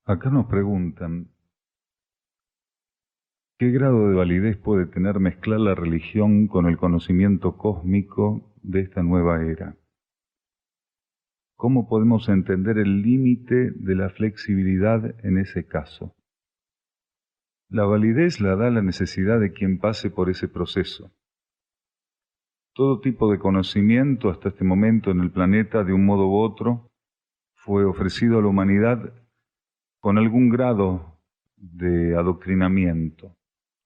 Acá nos preguntan, ¿qué grado de validez puede tener mezclar la religión con el conocimiento cósmico de esta nueva era? ¿Cómo podemos entender el límite de la flexibilidad en ese caso? La validez la da la necesidad de quien pase por ese proceso. Todo tipo de conocimiento hasta este momento en el planeta, de un modo u otro, fue ofrecido a la humanidad con algún grado de adoctrinamiento.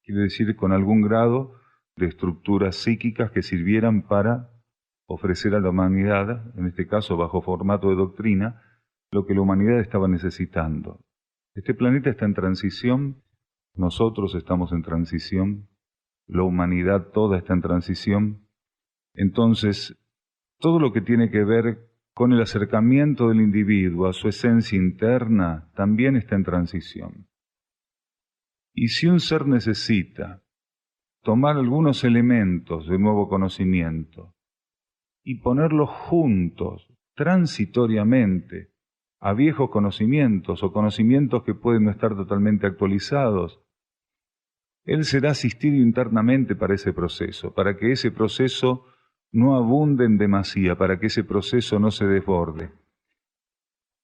Quiere decir, con algún grado de estructuras psíquicas que sirvieran para ofrecer a la humanidad, en este caso bajo formato de doctrina, lo que la humanidad estaba necesitando. Este planeta está en transición, nosotros estamos en transición, la humanidad toda está en transición. Entonces, todo lo que tiene que ver con el acercamiento del individuo a su esencia interna también está en transición. Y si un ser necesita tomar algunos elementos de nuevo conocimiento y ponerlos juntos, transitoriamente, a viejos conocimientos o conocimientos que pueden no estar totalmente actualizados, él será asistido internamente para ese proceso, para que ese proceso no abunde en demasía, para que ese proceso no se desborde.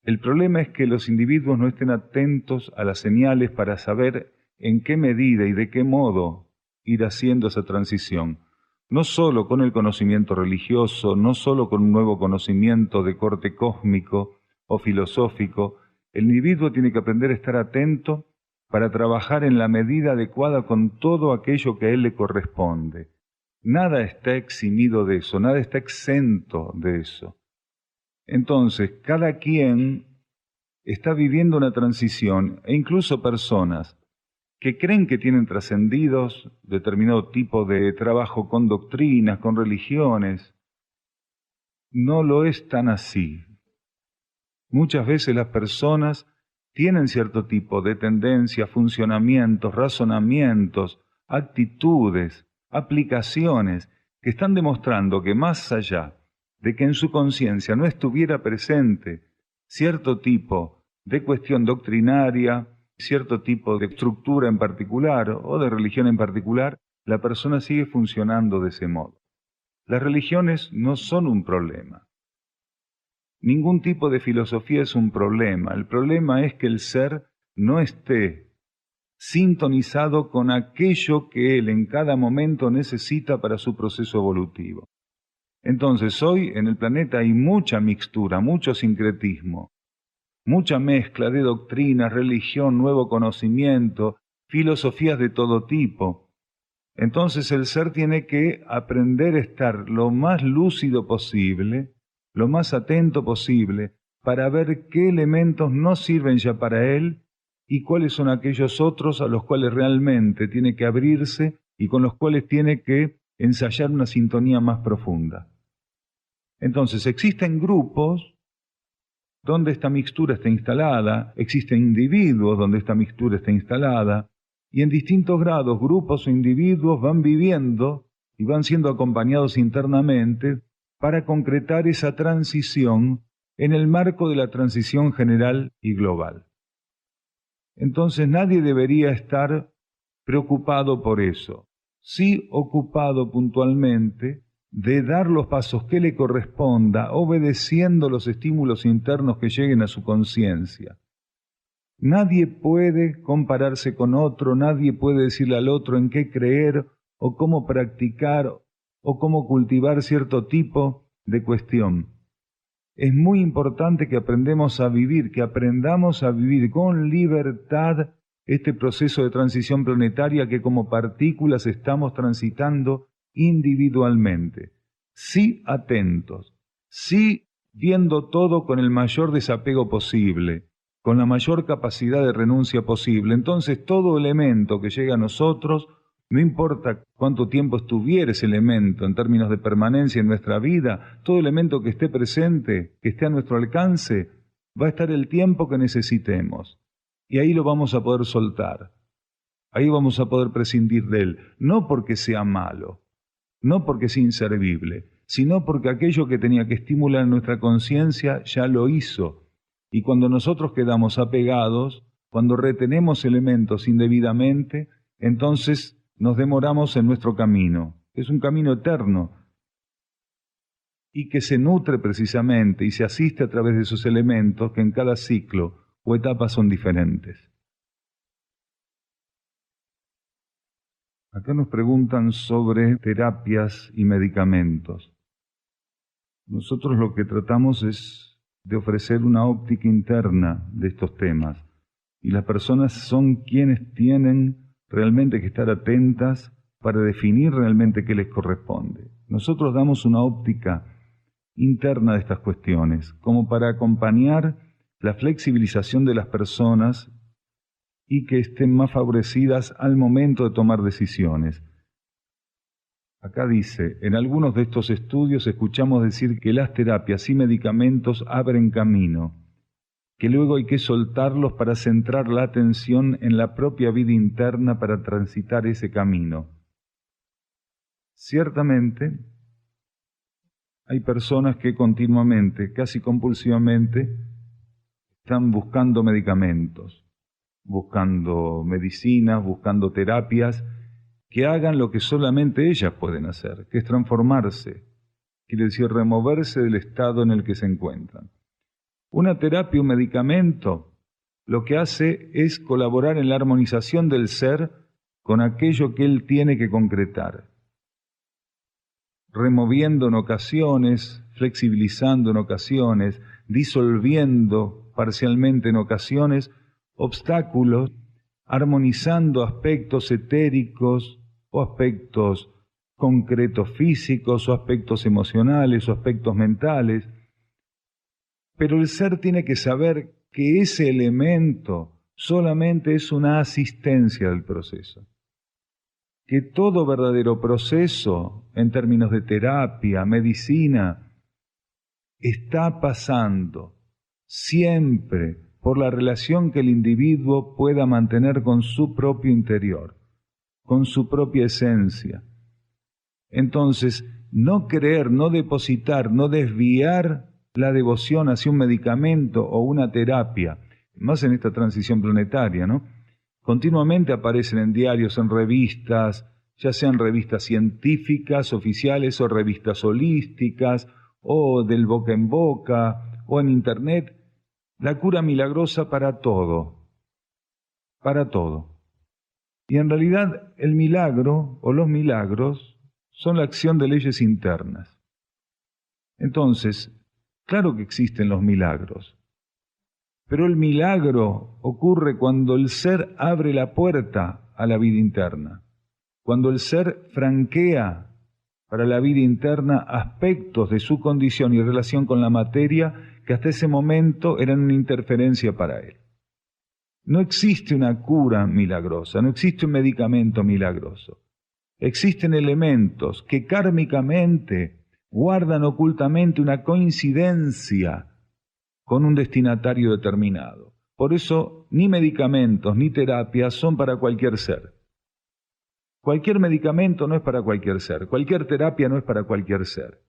El problema es que los individuos no estén atentos a las señales para saber en qué medida y de qué modo ir haciendo esa transición. No solo con el conocimiento religioso, no solo con un nuevo conocimiento de corte cósmico o filosófico, el individuo tiene que aprender a estar atento para trabajar en la medida adecuada con todo aquello que a él le corresponde. Nada está eximido de eso, nada está exento de eso. Entonces, cada quien está viviendo una transición, e incluso personas que creen que tienen trascendidos determinado tipo de trabajo con doctrinas, con religiones, no lo es tan así. Muchas veces las personas tienen cierto tipo de tendencias, funcionamientos, razonamientos, actitudes, aplicaciones, que están demostrando que más allá de que en su conciencia no estuviera presente cierto tipo de cuestión doctrinaria, cierto tipo de estructura en particular o de religión en particular, la persona sigue funcionando de ese modo. Las religiones no son un problema. Ningún tipo de filosofía es un problema. El problema es que el ser no esté sintonizado con aquello que él en cada momento necesita para su proceso evolutivo. Entonces, hoy en el planeta hay mucha mixtura, mucho sincretismo, mucha mezcla de doctrinas, religión, nuevo conocimiento, filosofías de todo tipo. Entonces el ser tiene que aprender a estar lo más lúcido posible, lo más atento posible, para ver qué elementos no sirven ya para él y cuáles son aquellos otros a los cuales realmente tiene que abrirse y con los cuales tiene que ensayar una sintonía más profunda. Entonces existen grupos donde esta mixtura está instalada, existen individuos donde esta mixtura está instalada, y en distintos grados, grupos o individuos van viviendo y van siendo acompañados internamente para concretar esa transición en el marco de la transición general y global. Entonces nadie debería estar preocupado por eso, sí ocupado puntualmente de dar los pasos que le corresponda, obedeciendo los estímulos internos que lleguen a su conciencia. Nadie puede compararse con otro, nadie puede decirle al otro en qué creer o cómo practicar o cómo cultivar cierto tipo de cuestión. Es muy importante que aprendamos a vivir, que aprendamos a vivir con libertad este proceso de transición planetaria que como partículas estamos transitando individualmente. Sí atentos, sí viendo todo con el mayor desapego posible, con la mayor capacidad de renuncia posible. Entonces todo elemento que llega a nosotros, no importa cuánto tiempo estuviera ese elemento en términos de permanencia en nuestra vida, todo elemento que esté presente, que esté a nuestro alcance, va a estar el tiempo que necesitemos. Y ahí lo vamos a poder soltar. Ahí vamos a poder prescindir de él, no porque sea malo, no porque sea inservible, sino porque aquello que tenía que estimular nuestra conciencia ya lo hizo. Y cuando nosotros quedamos apegados, cuando retenemos elementos indebidamente, entonces nos demoramos en nuestro camino. Es un camino eterno y que se nutre precisamente y se asiste a través de esos elementos que en cada ciclo o etapa son diferentes. Acá nos preguntan sobre terapias y medicamentos. Nosotros lo que tratamos es de ofrecer una óptica interna de estos temas. Y las personas son quienes tienen realmente que estar atentas para definir realmente qué les corresponde. Nosotros damos una óptica interna de estas cuestiones, como para acompañar la flexibilización de las personas y que estén más favorecidas al momento de tomar decisiones. Acá dice, en algunos de estos estudios escuchamos decir que las terapias y medicamentos abren camino, que luego hay que soltarlos para centrar la atención en la propia vida interna para transitar ese camino. Ciertamente, hay personas que continuamente, casi compulsivamente, están buscando medicamentos, buscando medicinas, buscando terapias que hagan lo que solamente ellas pueden hacer, que es transformarse, quiere decir removerse del estado en el que se encuentran. Una terapia, un medicamento, lo que hace es colaborar en la armonización del ser con aquello que él tiene que concretar, removiendo en ocasiones, flexibilizando en ocasiones, disolviendo parcialmente en ocasiones obstáculos, armonizando aspectos etéricos o aspectos concretos físicos o aspectos emocionales o aspectos mentales. Pero el ser tiene que saber que ese elemento solamente es una asistencia del proceso. Que todo verdadero proceso, en términos de terapia, medicina, está pasando siempre por la relación que el individuo pueda mantener con su propio interior, con su propia esencia. Entonces, no creer, no depositar, no desviar la devoción hacia un medicamento o una terapia, más en esta transición planetaria, ¿no? Continuamente aparecen en diarios, en revistas, ya sean revistas científicas, oficiales o revistas holísticas, o del boca en boca, o en internet, la cura milagrosa para todo, para todo. Y en realidad el milagro o los milagros son la acción de leyes internas. Entonces, claro que existen los milagros, pero el milagro ocurre cuando el ser abre la puerta a la vida interna, cuando el ser franquea para la vida interna aspectos de su condición y relación con la materia que hasta ese momento eran una interferencia para él. No existe una cura milagrosa, no existe un medicamento milagroso. Existen elementos que kármicamente guardan ocultamente una coincidencia con un destinatario determinado. Por eso, ni medicamentos ni terapias son para cualquier ser. Cualquier medicamento no es para cualquier ser, cualquier terapia no es para cualquier ser.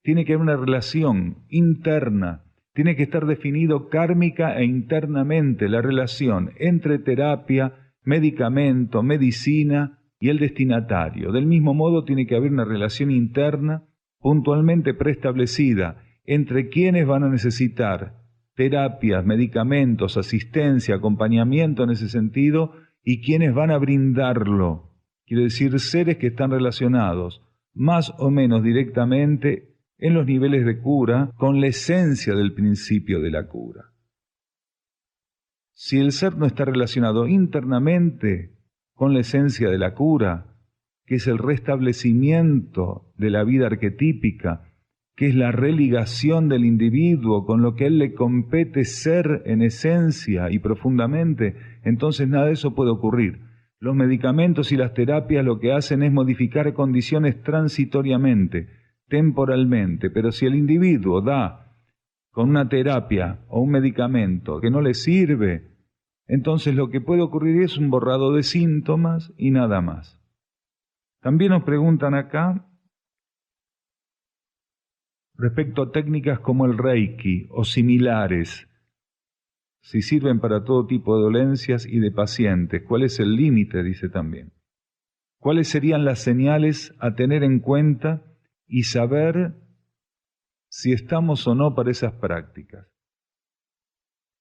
Tiene que haber una relación interna, tiene que estar definido kármica e internamente la relación entre terapia, medicamento, medicina y el destinatario. Del mismo modo tiene que haber una relación interna puntualmente preestablecida entre quienes van a necesitar terapias, medicamentos, asistencia, acompañamiento en ese sentido y quienes van a brindarlo. Quiere decir, seres que están relacionados más o menos directamente en los niveles de cura con la esencia del principio de la cura. Si el ser no está relacionado internamente con la esencia de la cura, que es el restablecimiento de la vida arquetípica, que es la religación del individuo con lo que a él le compete ser en esencia y profundamente, entonces nada de eso puede ocurrir. Los medicamentos y las terapias lo que hacen es modificar condiciones transitoriamente, temporalmente, pero si el individuo da con una terapia o un medicamento que no le sirve, entonces lo que puede ocurrir es un borrado de síntomas y nada más. También nos preguntan acá respecto a técnicas como el Reiki o similares, si sirven para todo tipo de dolencias y de pacientes. ¿Cuál es el límite? Dice también. ¿Cuáles serían las señales a tener en cuenta y saber si estamos o no para esas prácticas?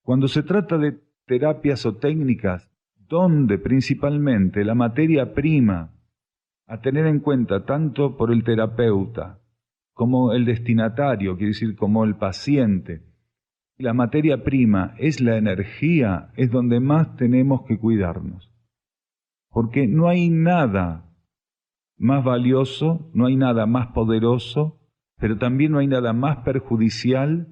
Cuando se trata de terapias o técnicas, donde principalmente la materia prima a tener en cuenta tanto por el terapeuta como el destinatario, quiere decir como el paciente, la materia prima es la energía, es donde más tenemos que cuidarnos. Porque no hay nada más valioso, no hay nada más poderoso, pero también no hay nada más perjudicial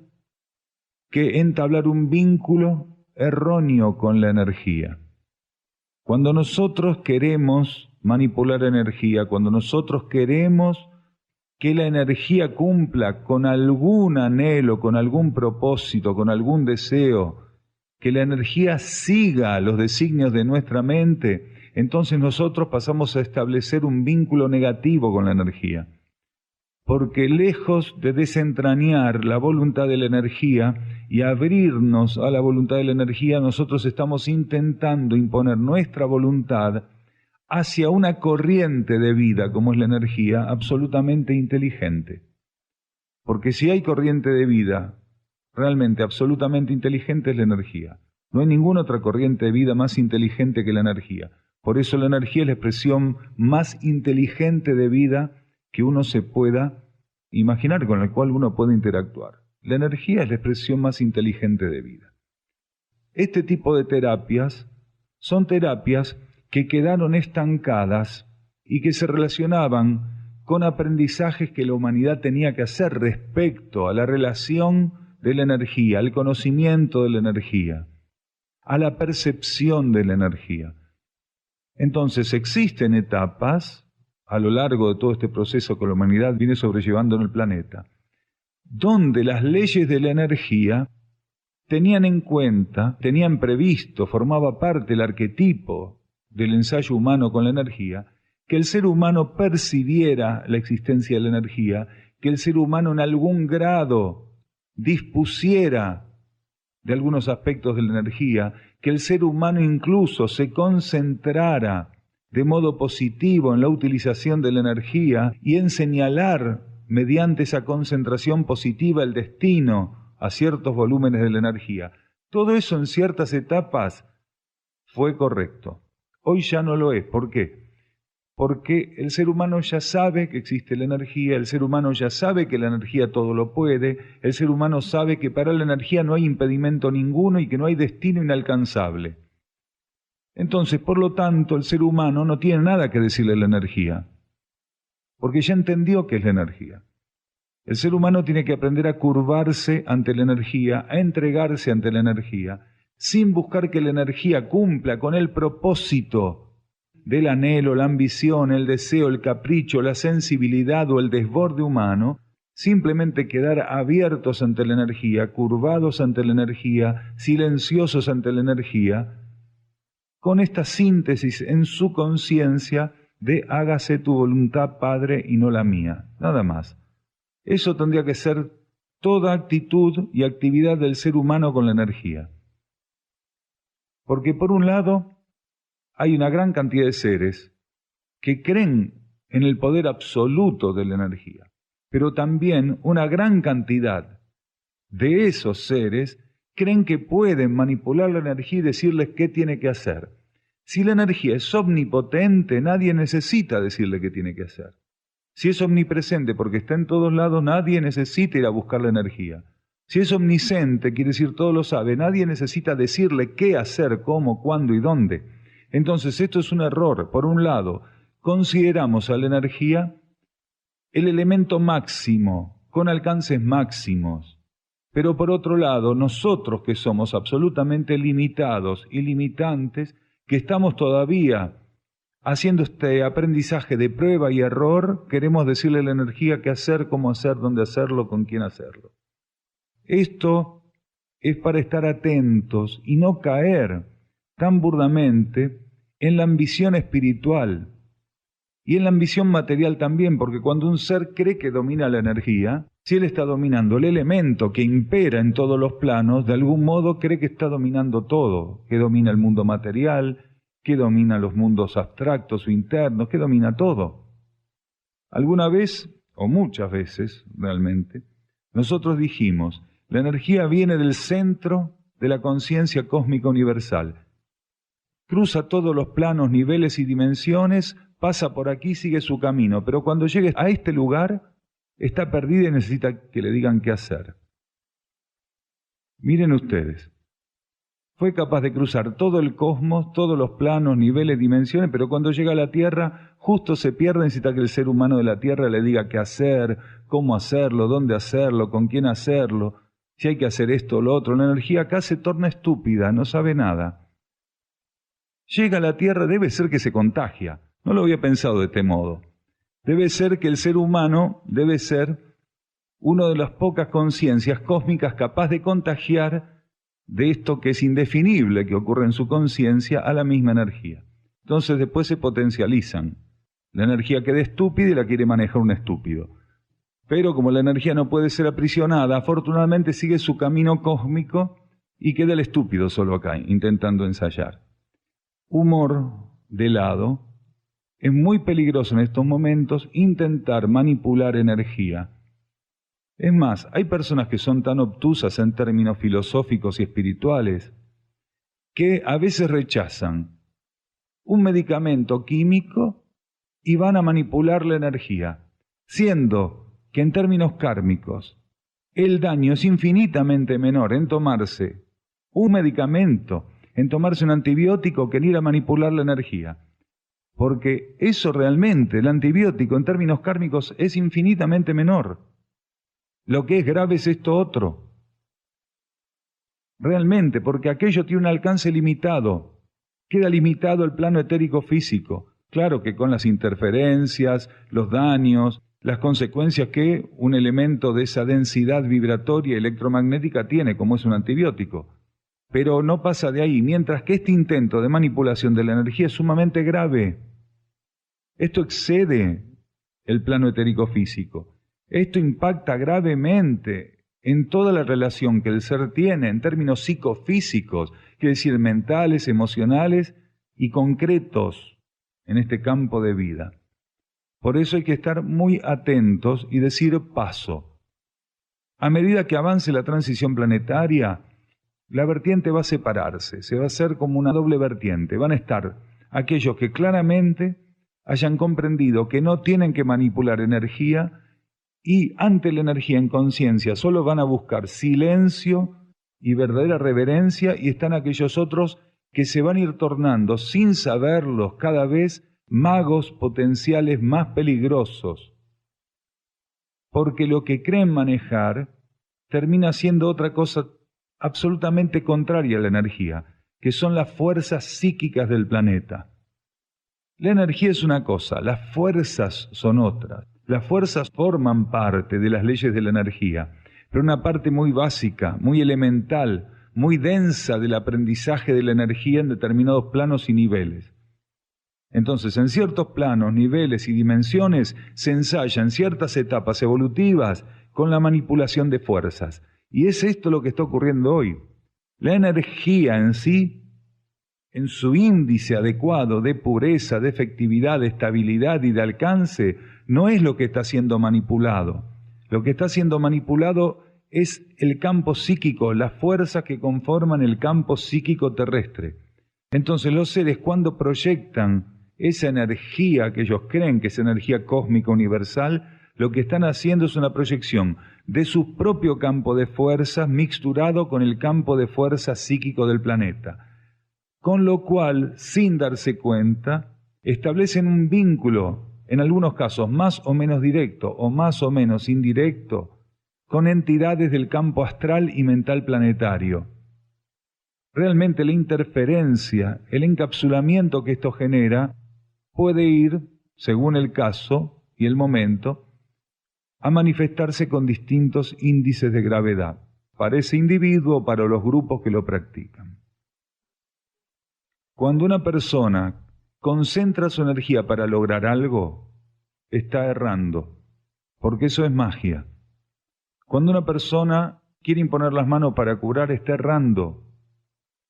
que entablar un vínculo erróneo con la energía. Cuando nosotros queremos manipular energía, cuando nosotros queremos que la energía cumpla con algún anhelo, con algún propósito, con algún deseo, que la energía siga los designios de nuestra mente, entonces nosotros pasamos a establecer un vínculo negativo con la energía. Porque lejos de desentrañar la voluntad de la energía y abrirnos a la voluntad de la energía, nosotros estamos intentando imponer nuestra voluntad hacia una corriente de vida, como es la energía, absolutamente inteligente. Porque si hay corriente de vida realmente absolutamente inteligente, es la energía. No hay ninguna otra corriente de vida más inteligente que la energía. Por eso la energía es la expresión más inteligente de vida que uno se pueda imaginar, con la cual uno puede interactuar. La energía es la expresión más inteligente de vida. Este tipo de terapias son terapias que quedaron estancadas y que se relacionaban con aprendizajes que la humanidad tenía que hacer respecto a la relación de la energía, al conocimiento de la energía, a la percepción de la energía. Entonces existen etapas a lo largo de todo este proceso que la humanidad viene sobrellevando en el planeta, donde las leyes de la energía tenían en cuenta, tenían previsto, formaba parte del arquetipo del ensayo humano con la energía, que el ser humano percibiera la existencia de la energía, que el ser humano en algún grado dispusiera de algunos aspectos de la energía, que el ser humano incluso se concentrara de modo positivo en la utilización de la energía y en señalar mediante esa concentración positiva el destino a ciertos volúmenes de la energía. Todo eso en ciertas etapas fue correcto. Hoy ya no lo es. ¿Por qué? Porque el ser humano ya sabe que existe la energía, el ser humano ya sabe que la energía todo lo puede, el ser humano sabe que para la energía no hay impedimento ninguno y que no hay destino inalcanzable. Entonces, por lo tanto, el ser humano no tiene nada que decirle a la energía, porque ya entendió qué es la energía. El ser humano tiene que aprender a curvarse ante la energía, a entregarse ante la energía, sin buscar que la energía cumpla con el propósito del anhelo, la ambición, el deseo, el capricho, la sensibilidad o el desborde humano, simplemente quedar abiertos ante la energía, curvados ante la energía, silenciosos ante la energía, con esta síntesis en su conciencia de hágase tu voluntad, Padre, y no la mía, nada más. Eso tendría que ser toda actitud y actividad del ser humano con la energía. Porque por un lado hay una gran cantidad de seres que creen en el poder absoluto de la energía, pero también una gran cantidad de esos seres creen que pueden manipular la energía y decirles qué tiene que hacer. Si la energía es omnipotente, nadie necesita decirle qué tiene que hacer. Si es omnipresente porque está en todos lados, nadie necesita ir a buscar la energía. Si es omnisciente, quiere decir todo lo sabe, nadie necesita decirle qué hacer, cómo, cuándo y dónde. Entonces esto es un error. Por un lado, consideramos a la energía el elemento máximo, con alcances máximos. Pero por otro lado, nosotros que somos absolutamente limitados y limitantes, que estamos todavía haciendo este aprendizaje de prueba y error, queremos decirle a la energía qué hacer, cómo hacer, dónde hacerlo, con quién hacerlo. Esto es para estar atentos y no caer tan burdamente en la ambición espiritual y en la ambición material también, porque cuando un ser cree que domina la energía, Si él está dominando el elemento que impera en todos los planos, de algún modo cree que está dominando todo, que domina el mundo material, que domina los mundos abstractos o internos, que domina todo. Alguna vez, o muchas veces realmente, nosotros dijimos, la energía viene del centro de la conciencia cósmica universal. Cruza todos los planos, niveles y dimensiones, pasa por aquí, sigue su camino, pero cuando llegue a este lugar, está perdida y necesita que le digan qué hacer. Miren ustedes, fue capaz de cruzar todo el cosmos, todos los planos, niveles, dimensiones, pero cuando llega a la Tierra, justo se pierde, necesita que el ser humano de la Tierra le diga qué hacer, cómo hacerlo, dónde hacerlo, con quién hacerlo, si hay que hacer esto o lo otro. La energía acá se torna estúpida, no sabe nada. Llega a la Tierra, debe ser que se contagia. No lo había pensado de este modo. Debe ser que el ser humano debe ser una de las pocas conciencias cósmicas capaz de contagiar de esto que es indefinible que ocurre en su conciencia a la misma energía. Entonces después se potencializan. La energía queda estúpida y la quiere manejar un estúpido. Pero como la energía no puede ser aprisionada, afortunadamente sigue su camino cósmico y queda el estúpido solo acá, intentando ensayar. Humor de lado. Es muy peligroso en estos momentos intentar manipular energía. Es más, hay personas que son tan obtusas en términos filosóficos y espirituales que a veces rechazan un medicamento químico y van a manipular la energía, siendo que en términos kármicos el daño es infinitamente menor en tomarse un medicamento, en tomarse un antibiótico, que en ir a manipular la energía. Porque eso realmente, el antibiótico en términos kármicos, es infinitamente menor. Lo que es grave es esto otro. Realmente, porque aquello tiene un alcance limitado. Queda limitado el plano etérico físico. Claro que con las interferencias, los daños, las consecuencias que un elemento de esa densidad vibratoria electromagnética tiene, como es un antibiótico. Pero no pasa de ahí, mientras que este intento de manipulación de la energía es sumamente grave. Esto excede el plano etérico físico. Esto impacta gravemente en toda la relación que el ser tiene en términos psicofísicos, quiere decir mentales, emocionales y concretos en este campo de vida. Por eso hay que estar muy atentos y decir paso. A medida que avance la transición planetaria, la vertiente va a separarse, se va a hacer como una doble vertiente. Van a estar aquellos que claramente hayan comprendido que no tienen que manipular energía y ante la energía en conciencia solo van a buscar silencio y verdadera reverencia, y están aquellos otros que se van a ir tornando, sin saberlos, cada vez magos potenciales más peligrosos, porque lo que creen manejar termina siendo otra cosa absolutamente contraria a la energía, que son las fuerzas psíquicas del planeta. La energía es una cosa, las fuerzas son otras. Las fuerzas forman parte de las leyes de la energía, pero una parte muy básica, muy elemental, muy densa del aprendizaje de la energía en determinados planos y niveles. Entonces, en ciertos planos, niveles y dimensiones se ensayan ciertas etapas evolutivas con la manipulación de fuerzas. Y es esto lo que está ocurriendo hoy. La energía en sí, en su índice adecuado de pureza, de efectividad, de estabilidad y de alcance, no es lo que está siendo manipulado. Lo que está siendo manipulado es el campo psíquico, las fuerzas que conforman el campo psíquico terrestre. Entonces los seres, cuando proyectan esa energía que ellos creen que es energía cósmica universal, lo que están haciendo es una proyección de su propio campo de fuerzas mixturado con el campo de fuerzas psíquico del planeta. Con lo cual, sin darse cuenta, establecen un vínculo, en algunos casos más o menos directo o más o menos indirecto, con entidades del campo astral y mental planetario. Realmente la interferencia, el encapsulamiento que esto genera, puede ir, según el caso y el momento, a manifestarse con distintos índices de gravedad, para ese individuo o para los grupos que lo practican. Cuando una persona concentra su energía para lograr algo, está errando, porque eso es magia. Cuando una persona quiere imponer las manos para curar, está errando.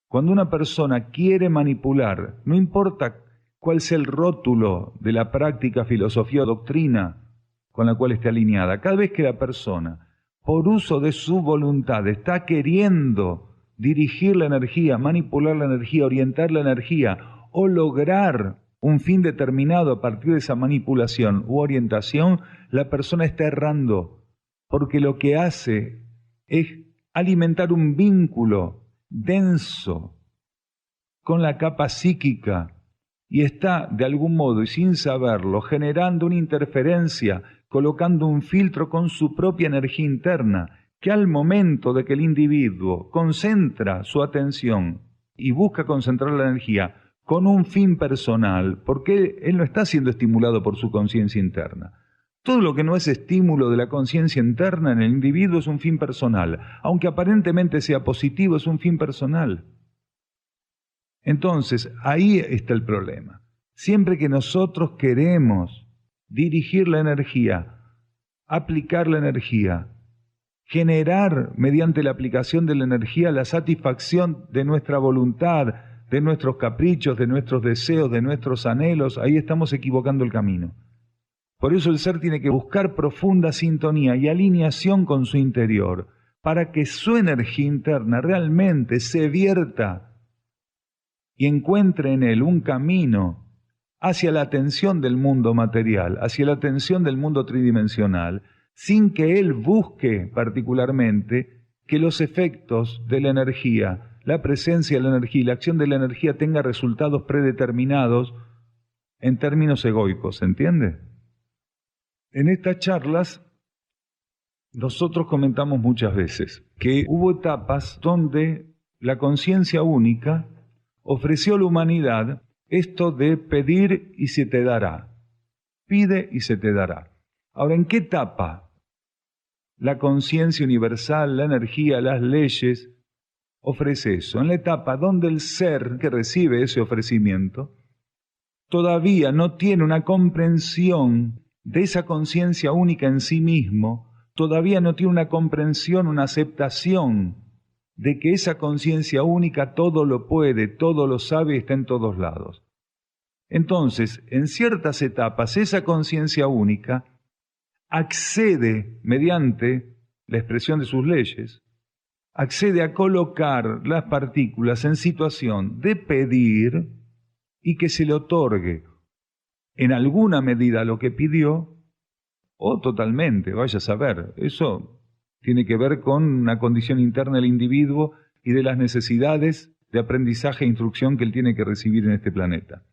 Cuando una persona quiere manipular, no importa cuál sea el rótulo de la práctica, filosofía o doctrina con la cual esté alineada, cada vez que la persona, por uso de su voluntad, está queriendo dirigir la energía, manipular la energía, orientar la energía o lograr un fin determinado a partir de esa manipulación u orientación, la persona está errando, porque lo que hace es alimentar un vínculo denso con la capa psíquica y está, de algún modo y sin saberlo, generando una interferencia, colocando un filtro con su propia energía interna, que al momento de que el individuo concentra su atención y busca concentrar la energía con un fin personal, porque él no está siendo estimulado por su conciencia interna. Todo lo que no es estímulo de la conciencia interna en el individuo es un fin personal. Aunque aparentemente sea positivo, es un fin personal. Entonces, ahí está el problema. Siempre que nosotros queremos dirigir la energía, aplicar la energía, generar mediante la aplicación de la energía la satisfacción de nuestra voluntad, de nuestros caprichos, de nuestros deseos, de nuestros anhelos, ahí estamos equivocando el camino. Por eso el ser tiene que buscar profunda sintonía y alineación con su interior, para que su energía interna realmente se vierta y encuentre en él un camino hacia la atención del mundo material, hacia la atención del mundo tridimensional, sin que él busque particularmente que los efectos de la energía, la presencia de la energía y la acción de la energía tenga resultados predeterminados en términos egoicos, ¿se entiende? En estas charlas nosotros comentamos muchas veces que hubo etapas donde la conciencia única ofreció a la humanidad esto de pedir y se te dará. Pide y se te dará. Ahora, ¿en qué etapa la conciencia universal, la energía, las leyes ofrece eso? En la etapa donde el ser que recibe ese ofrecimiento todavía no tiene una comprensión de esa conciencia única en sí mismo, todavía no tiene una comprensión, una aceptación de que esa conciencia única todo lo puede, todo lo sabe y está en todos lados. Entonces, en ciertas etapas, esa conciencia única accede, mediante la expresión de sus leyes, accede a colocar las partículas en situación de pedir y que se le otorgue en alguna medida lo que pidió, o totalmente, vaya a saber. Eso tiene que ver con una condición interna del individuo y de las necesidades de aprendizaje e instrucción que él tiene que recibir en este planeta.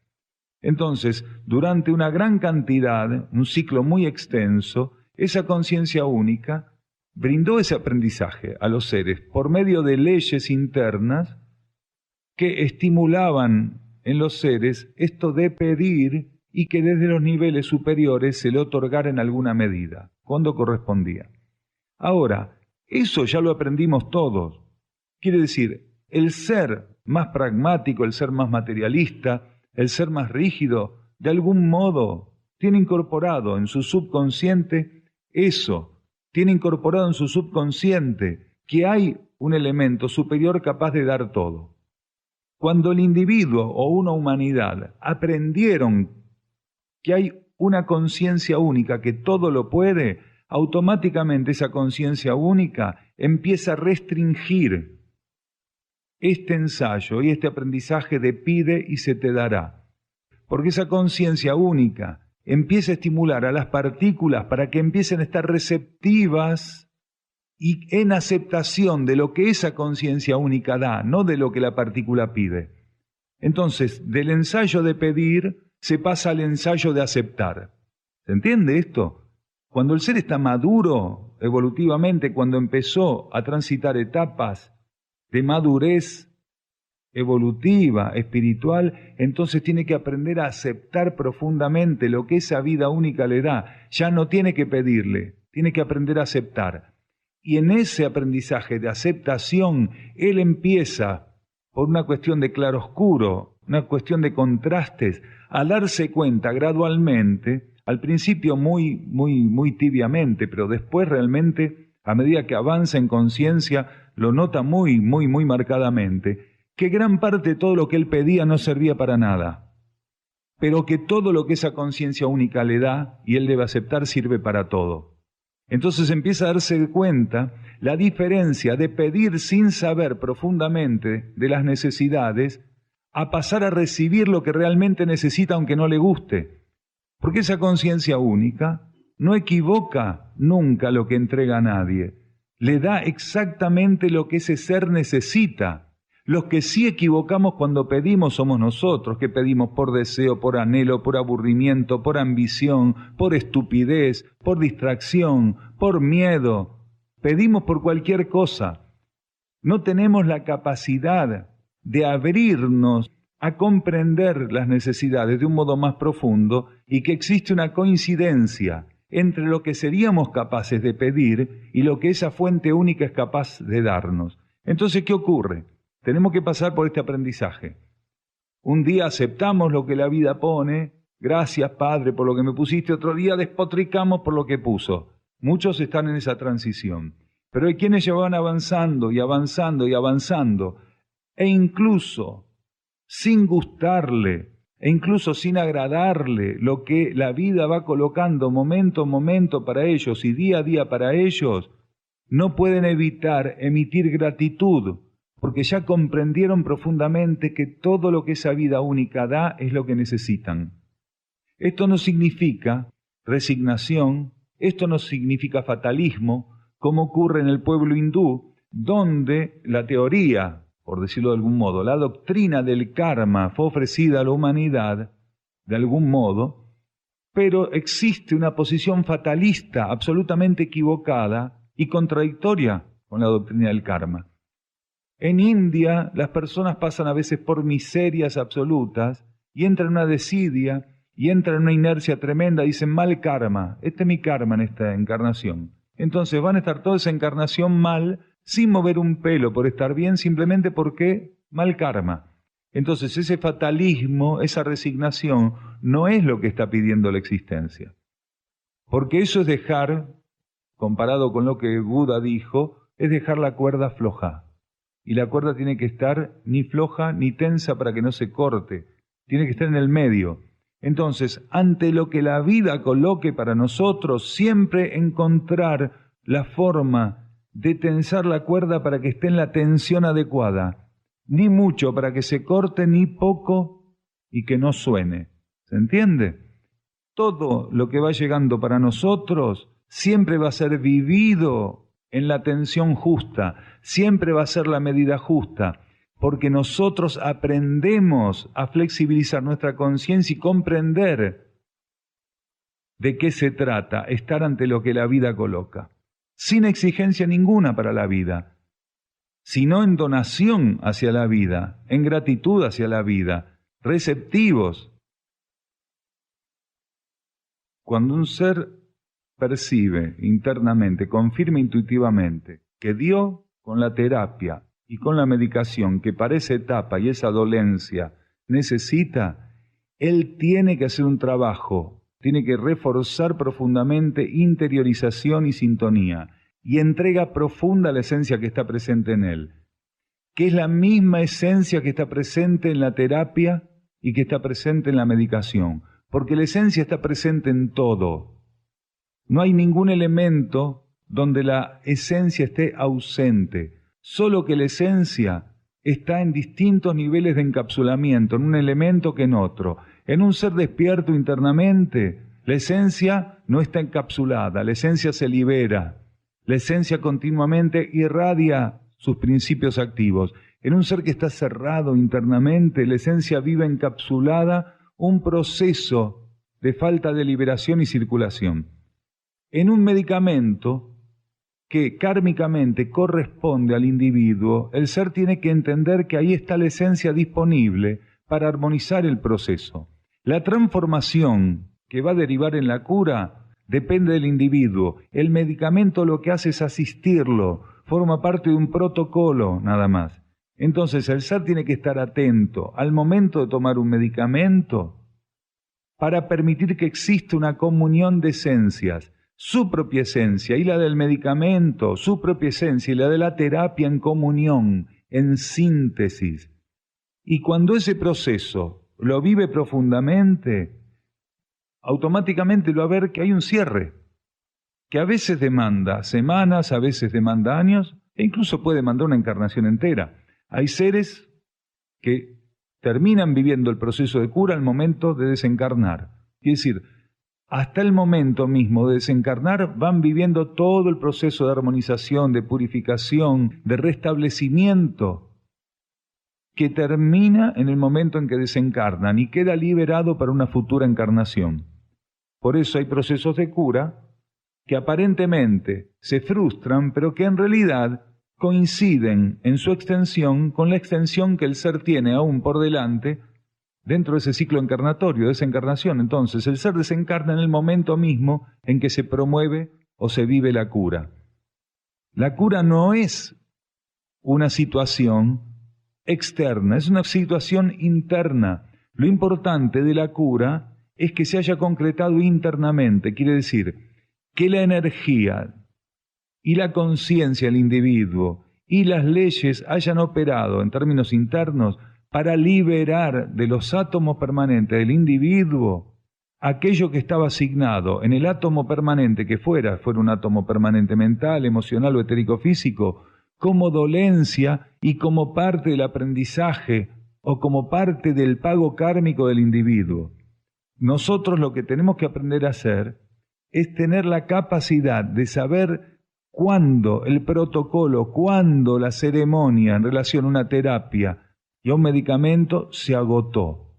Entonces, durante una gran cantidad, un ciclo muy extenso, esa conciencia única brindó ese aprendizaje a los seres por medio de leyes internas que estimulaban en los seres esto de pedir y que desde los niveles superiores se le otorgara en alguna medida, cuando correspondía. Ahora, eso ya lo aprendimos todos. Quiere decir, el ser más pragmático, el ser más materialista, el ser más rígido, de algún modo tiene incorporado en su subconsciente eso, tiene incorporado en su subconsciente que hay un elemento superior capaz de dar todo. Cuando el individuo o una humanidad aprendieron que hay una conciencia única que todo lo puede, automáticamente esa conciencia única empieza a restringir este ensayo y este aprendizaje de pide y se te dará. Porque esa conciencia única empieza a estimular a las partículas para que empiecen a estar receptivas y en aceptación de lo que esa conciencia única da, no de lo que la partícula pide. Entonces, del ensayo de pedir se pasa al ensayo de aceptar. ¿Se entiende esto? Cuando el ser está maduro evolutivamente, cuando empezó a transitar etapas de madurez evolutiva, espiritual, entonces tiene que aprender a aceptar profundamente lo que esa vida única le da. Ya no tiene que pedirle, tiene que aprender a aceptar. Y en ese aprendizaje de aceptación, él empieza, por una cuestión de claroscuro, una cuestión de contrastes, a darse cuenta gradualmente, al principio muy tibiamente, pero después realmente a medida que avanza en conciencia, lo nota muy marcadamente, que gran parte de todo lo que él pedía no servía para nada, pero que todo lo que esa conciencia única le da, y él debe aceptar, sirve para todo. Entonces empieza a darse cuenta la diferencia de pedir sin saber profundamente de las necesidades a pasar a recibir lo que realmente necesita aunque no le guste. Porque esa conciencia única no equivoca nunca lo que entrega a nadie. Le da exactamente lo que ese ser necesita. Los que sí equivocamos cuando pedimos somos nosotros, que pedimos por deseo, por anhelo, por aburrimiento, por ambición, por estupidez, por distracción, por miedo. Pedimos por cualquier cosa. No tenemos la capacidad de abrirnos a comprender las necesidades de un modo más profundo y que existe una coincidencia entre lo que seríamos capaces de pedir y lo que esa fuente única es capaz de darnos. Entonces, ¿qué ocurre? Tenemos que pasar por este aprendizaje. Un día aceptamos lo que la vida pone, gracias Padre por lo que me pusiste, otro día despotricamos por lo que puso. Muchos están en esa transición, pero hay quienes ya van avanzando y avanzando y avanzando, e incluso sin gustarle, e incluso sin agradarle lo que la vida va colocando momento a momento para ellos y día a día para ellos, no pueden evitar emitir gratitud, porque ya comprendieron profundamente que todo lo que esa vida única da es lo que necesitan. Esto no significa resignación, esto no significa fatalismo, como ocurre en el pueblo hindú, donde la teoría, por decirlo de algún modo, la doctrina del karma fue ofrecida a la humanidad, de algún modo, pero existe una posición fatalista absolutamente equivocada y contradictoria con la doctrina del karma. En India las personas pasan a veces por miserias absolutas y entran en una desidia y entran en una inercia tremenda, dicen mal karma, este es mi karma en esta encarnación. Entonces van a estar toda esa encarnación mal, sin mover un pelo por estar bien, simplemente porque mal karma. Entonces ese fatalismo, esa resignación, no es lo que está pidiendo la existencia. Porque eso es dejar, comparado con lo que Buda dijo, es dejar la cuerda floja. Y la cuerda tiene que estar ni floja ni tensa para que no se corte. Tiene que estar en el medio. Entonces, ante lo que la vida coloque para nosotros, siempre encontrar la forma de tensar la cuerda para que esté en la tensión adecuada. Ni mucho para que se corte, ni poco y que no suene. ¿Se entiende? Todo lo que va llegando para nosotros siempre va a ser vivido en la tensión justa, siempre va a ser la medida justa, porque nosotros aprendemos a flexibilizar nuestra conciencia y comprender de qué se trata, estar ante lo que la vida coloca, sin exigencia ninguna para la vida, sino en donación hacia la vida, en gratitud hacia la vida, receptivos. Cuando un ser percibe internamente, confirma intuitivamente que dio con la terapia y con la medicación que para esa etapa y esa dolencia necesita, él tiene que hacer un trabajo, tiene que reforzar profundamente interiorización y sintonía y entrega profunda a la esencia que está presente en él, que es la misma esencia que está presente en la terapia y que está presente en la medicación, porque la esencia está presente en todo. No hay ningún elemento donde la esencia esté ausente, solo que la esencia está en distintos niveles de encapsulamiento, en un elemento que en otro. En un ser despierto internamente, la esencia no está encapsulada, la esencia se libera, la esencia continuamente irradia sus principios activos. En un ser que está cerrado internamente, la esencia vive encapsulada, un proceso de falta de liberación y circulación. En un medicamento que kármicamente corresponde al individuo, el ser tiene que entender que ahí está la esencia disponible para armonizar el proceso. La transformación que va a derivar en la cura depende del individuo. El medicamento lo que hace es asistirlo, forma parte de un protocolo nada más. Entonces el ser tiene que estar atento al momento de tomar un medicamento para permitir que exista una comunión de esencias. su propia esencia y la del medicamento, su propia esencia y la de la terapia en comunión, en síntesis. Y cuando ese proceso lo vive profundamente, automáticamente lo va a ver que hay un cierre, que a veces demanda semanas, a veces demanda años, e incluso puede demandar una encarnación entera. Hay seres que terminan viviendo el proceso de cura al momento de desencarnar. Quiere decir, hasta el momento mismo de desencarnar van viviendo todo el proceso de armonización, de purificación, de restablecimiento, que termina en el momento en que desencarnan y queda liberado para una futura encarnación. Por eso hay procesos de cura que aparentemente se frustran, pero que en realidad coinciden en su extensión con la extensión que el ser tiene aún por delante dentro de ese ciclo encarnatorio, de esa encarnación. Entonces, el ser desencarna en el momento mismo en que se promueve o se vive la cura. La cura no es una situación externa, es una situación interna. Lo importante de la cura es que se haya concretado internamente, quiere decir que la energía y la conciencia del individuo y las leyes hayan operado en términos internos para liberar de los átomos permanentes del individuo aquello que estaba asignado en el átomo permanente que fuera un átomo permanente mental, emocional o etérico-físico, como dolencia y como parte del aprendizaje o como parte del pago kármico del individuo. Nosotros lo que tenemos que aprender a hacer es tener la capacidad de saber cuándo el protocolo, cuándo la ceremonia en relación a una terapia y a un medicamento se agotó.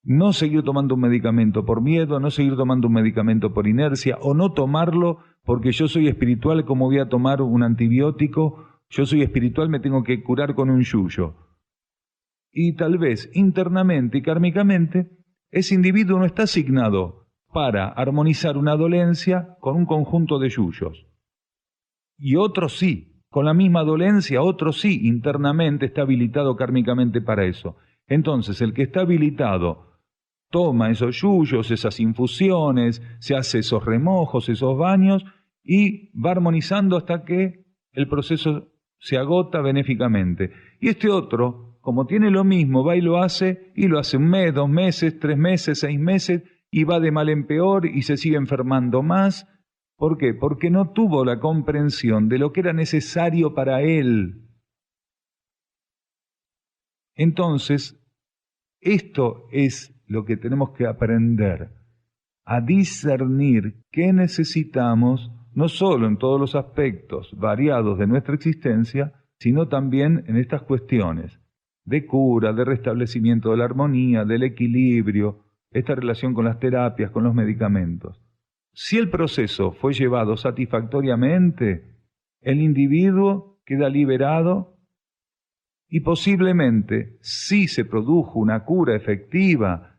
No seguir tomando un medicamento por miedo, no seguir tomando un medicamento por inercia, o no tomarlo porque yo soy espiritual, como voy a tomar un antibiótico, yo soy espiritual, me tengo que curar con un yuyo. Y tal vez internamente y kármicamente ese individuo no está asignado para armonizar una dolencia con un conjunto de yuyos. Y otros sí, con la misma dolencia, otros sí, internamente está habilitado kármicamente para eso. Entonces, el que está habilitado toma esos yuyos, esas infusiones, se hace esos remojos, esos baños, y va armonizando hasta que el proceso se agota benéficamente. Y este otro, como tiene lo mismo, va y lo hace 1 mes, 2 meses, 3 meses, 6 meses, y va de mal en peor y se sigue enfermando más. ¿Por qué? Porque no tuvo la comprensión de lo que era necesario para él. Entonces, esto es lo que tenemos que aprender, a discernir qué necesitamos, no solo en todos los aspectos variados de nuestra existencia, sino también en estas cuestiones de cura, de restablecimiento de la armonía, del equilibrio, esta relación con las terapias, con los medicamentos. Si el proceso fue llevado satisfactoriamente, el individuo queda liberado y posiblemente, si se produjo una cura efectiva,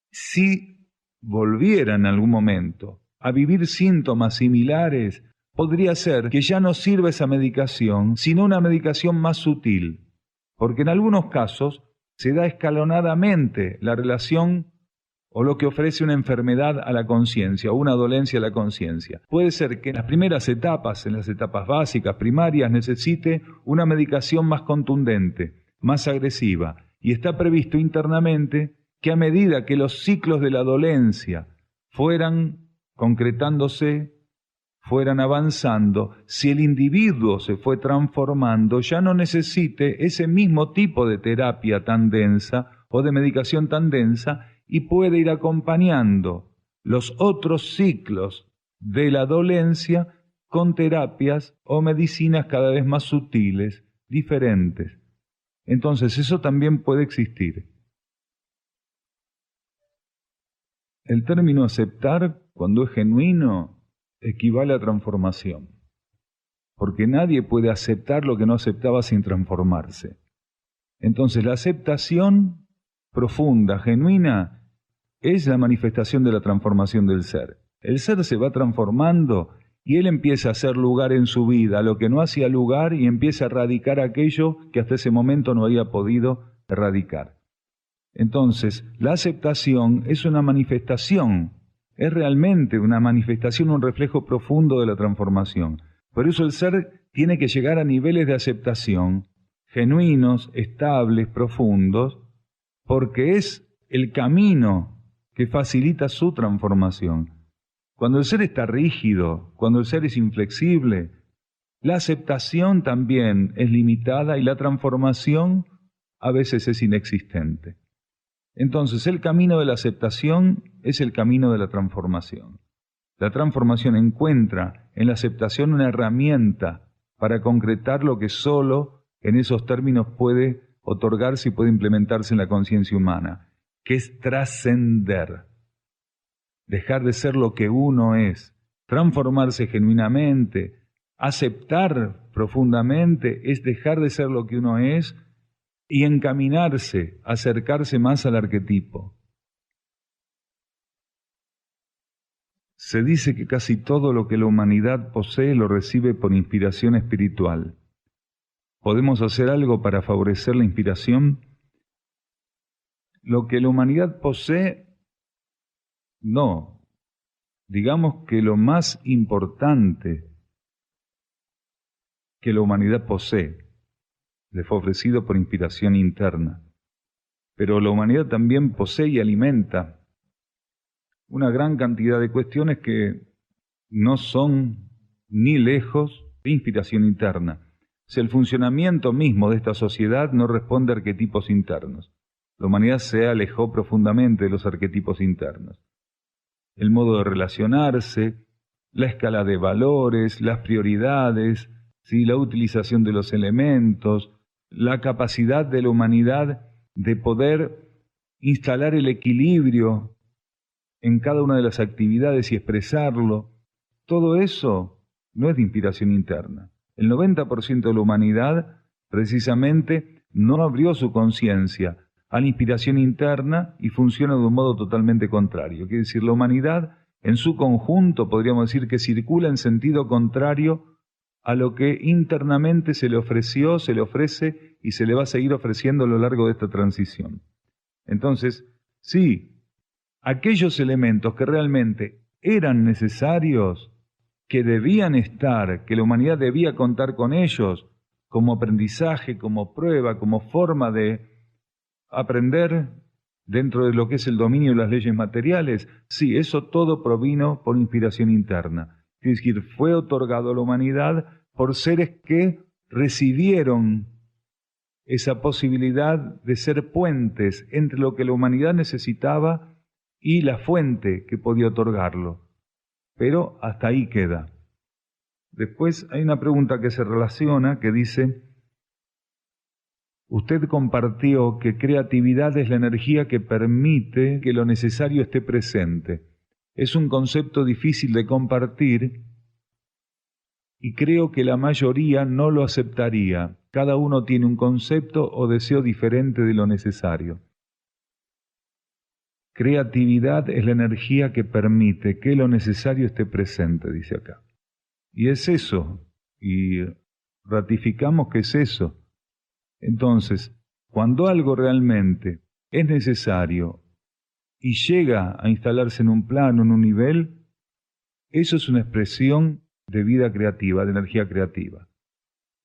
si volviera en algún momento a vivir síntomas similares, podría ser que ya no sirva esa medicación, sino una medicación más sutil, porque en algunos casos se da escalonadamente la relación o lo que ofrece una enfermedad a la conciencia o una dolencia a la conciencia. Puede ser que en las primeras etapas, en las etapas básicas, primarias, necesite una medicación más contundente, más agresiva, y está previsto internamente que a medida que los ciclos de la dolencia fueran concretándose, fueran avanzando, si el individuo se fue transformando, ya no necesite ese mismo tipo de terapia tan densa o de medicación tan densa, y puede ir acompañando los otros ciclos de la dolencia con terapias o medicinas cada vez más sutiles, diferentes. Entonces, eso también puede existir. El término aceptar, cuando es genuino, equivale a transformación, porque nadie puede aceptar lo que no aceptaba sin transformarse. Entonces, la aceptación profunda, genuina, es la manifestación de la transformación del ser. El ser se va transformando y él empieza a hacer lugar en su vida, lo que no hacía lugar, y empieza a erradicar aquello que hasta ese momento no había podido erradicar. Entonces, la aceptación es una manifestación es realmente una manifestación, un reflejo profundo de la transformación. Por eso el ser tiene que llegar a niveles de aceptación genuinos, estables, profundos, porque es el camino que facilita su transformación. Cuando el ser está rígido, cuando el ser es inflexible, la aceptación también es limitada y la transformación a veces es inexistente. Entonces, el camino de la aceptación es el camino de la transformación. La transformación encuentra en la aceptación una herramienta para concretar lo que solo en esos términos puede otorgarse y puede implementarse en la conciencia humana, que es trascender, dejar de ser lo que uno es, transformarse genuinamente, aceptar profundamente, es dejar de ser lo que uno es y encaminarse, acercarse más al arquetipo. Se dice que casi todo lo que la humanidad posee lo recibe por inspiración espiritual. ¿Podemos hacer algo para favorecer la inspiración? Lo que la humanidad posee, no. Digamos que lo más importante que la humanidad posee le fue ofrecido por inspiración interna. Pero la humanidad también posee y alimenta una gran cantidad de cuestiones que no son ni lejos de inspiración interna. Si el funcionamiento mismo de esta sociedad no responde a arquetipos internos. La humanidad se alejó profundamente de los arquetipos internos. El modo de relacionarse, la escala de valores, las prioridades, ¿sí?, la utilización de los elementos, la capacidad de la humanidad de poder instalar el equilibrio en cada una de las actividades y expresarlo, todo eso no es de inspiración interna. El 90% de la humanidad precisamente no abrió su conciencia a la inspiración interna y funciona de un modo totalmente contrario. Quiere decir, la humanidad en su conjunto podríamos decir que circula en sentido contrario a lo que internamente se le ofreció, se le ofrece y se le va a seguir ofreciendo a lo largo de esta transición. Entonces, sí, aquellos elementos que realmente eran necesarios, que debían estar, que la humanidad debía contar con ellos como aprendizaje, como prueba, como forma de aprender dentro de lo que es el dominio de las leyes materiales, sí, eso todo provino por inspiración interna. Es decir, fue otorgado a la humanidad por seres que recibieron esa posibilidad de ser puentes entre lo que la humanidad necesitaba y la fuente que podía otorgarlo. Pero hasta ahí queda. Después hay una pregunta que se relaciona, que dice: usted compartió que creatividad es la energía que permite que lo necesario esté presente. Es un concepto difícil de compartir y creo que la mayoría no lo aceptaría. Cada uno tiene un concepto o deseo diferente de lo necesario. Creatividad es la energía que permite que lo necesario esté presente, dice acá. Y es eso, y ratificamos que es eso. Entonces, cuando algo realmente es necesario y llega a instalarse en un plano, en un nivel, eso es una expresión de vida creativa, de energía creativa.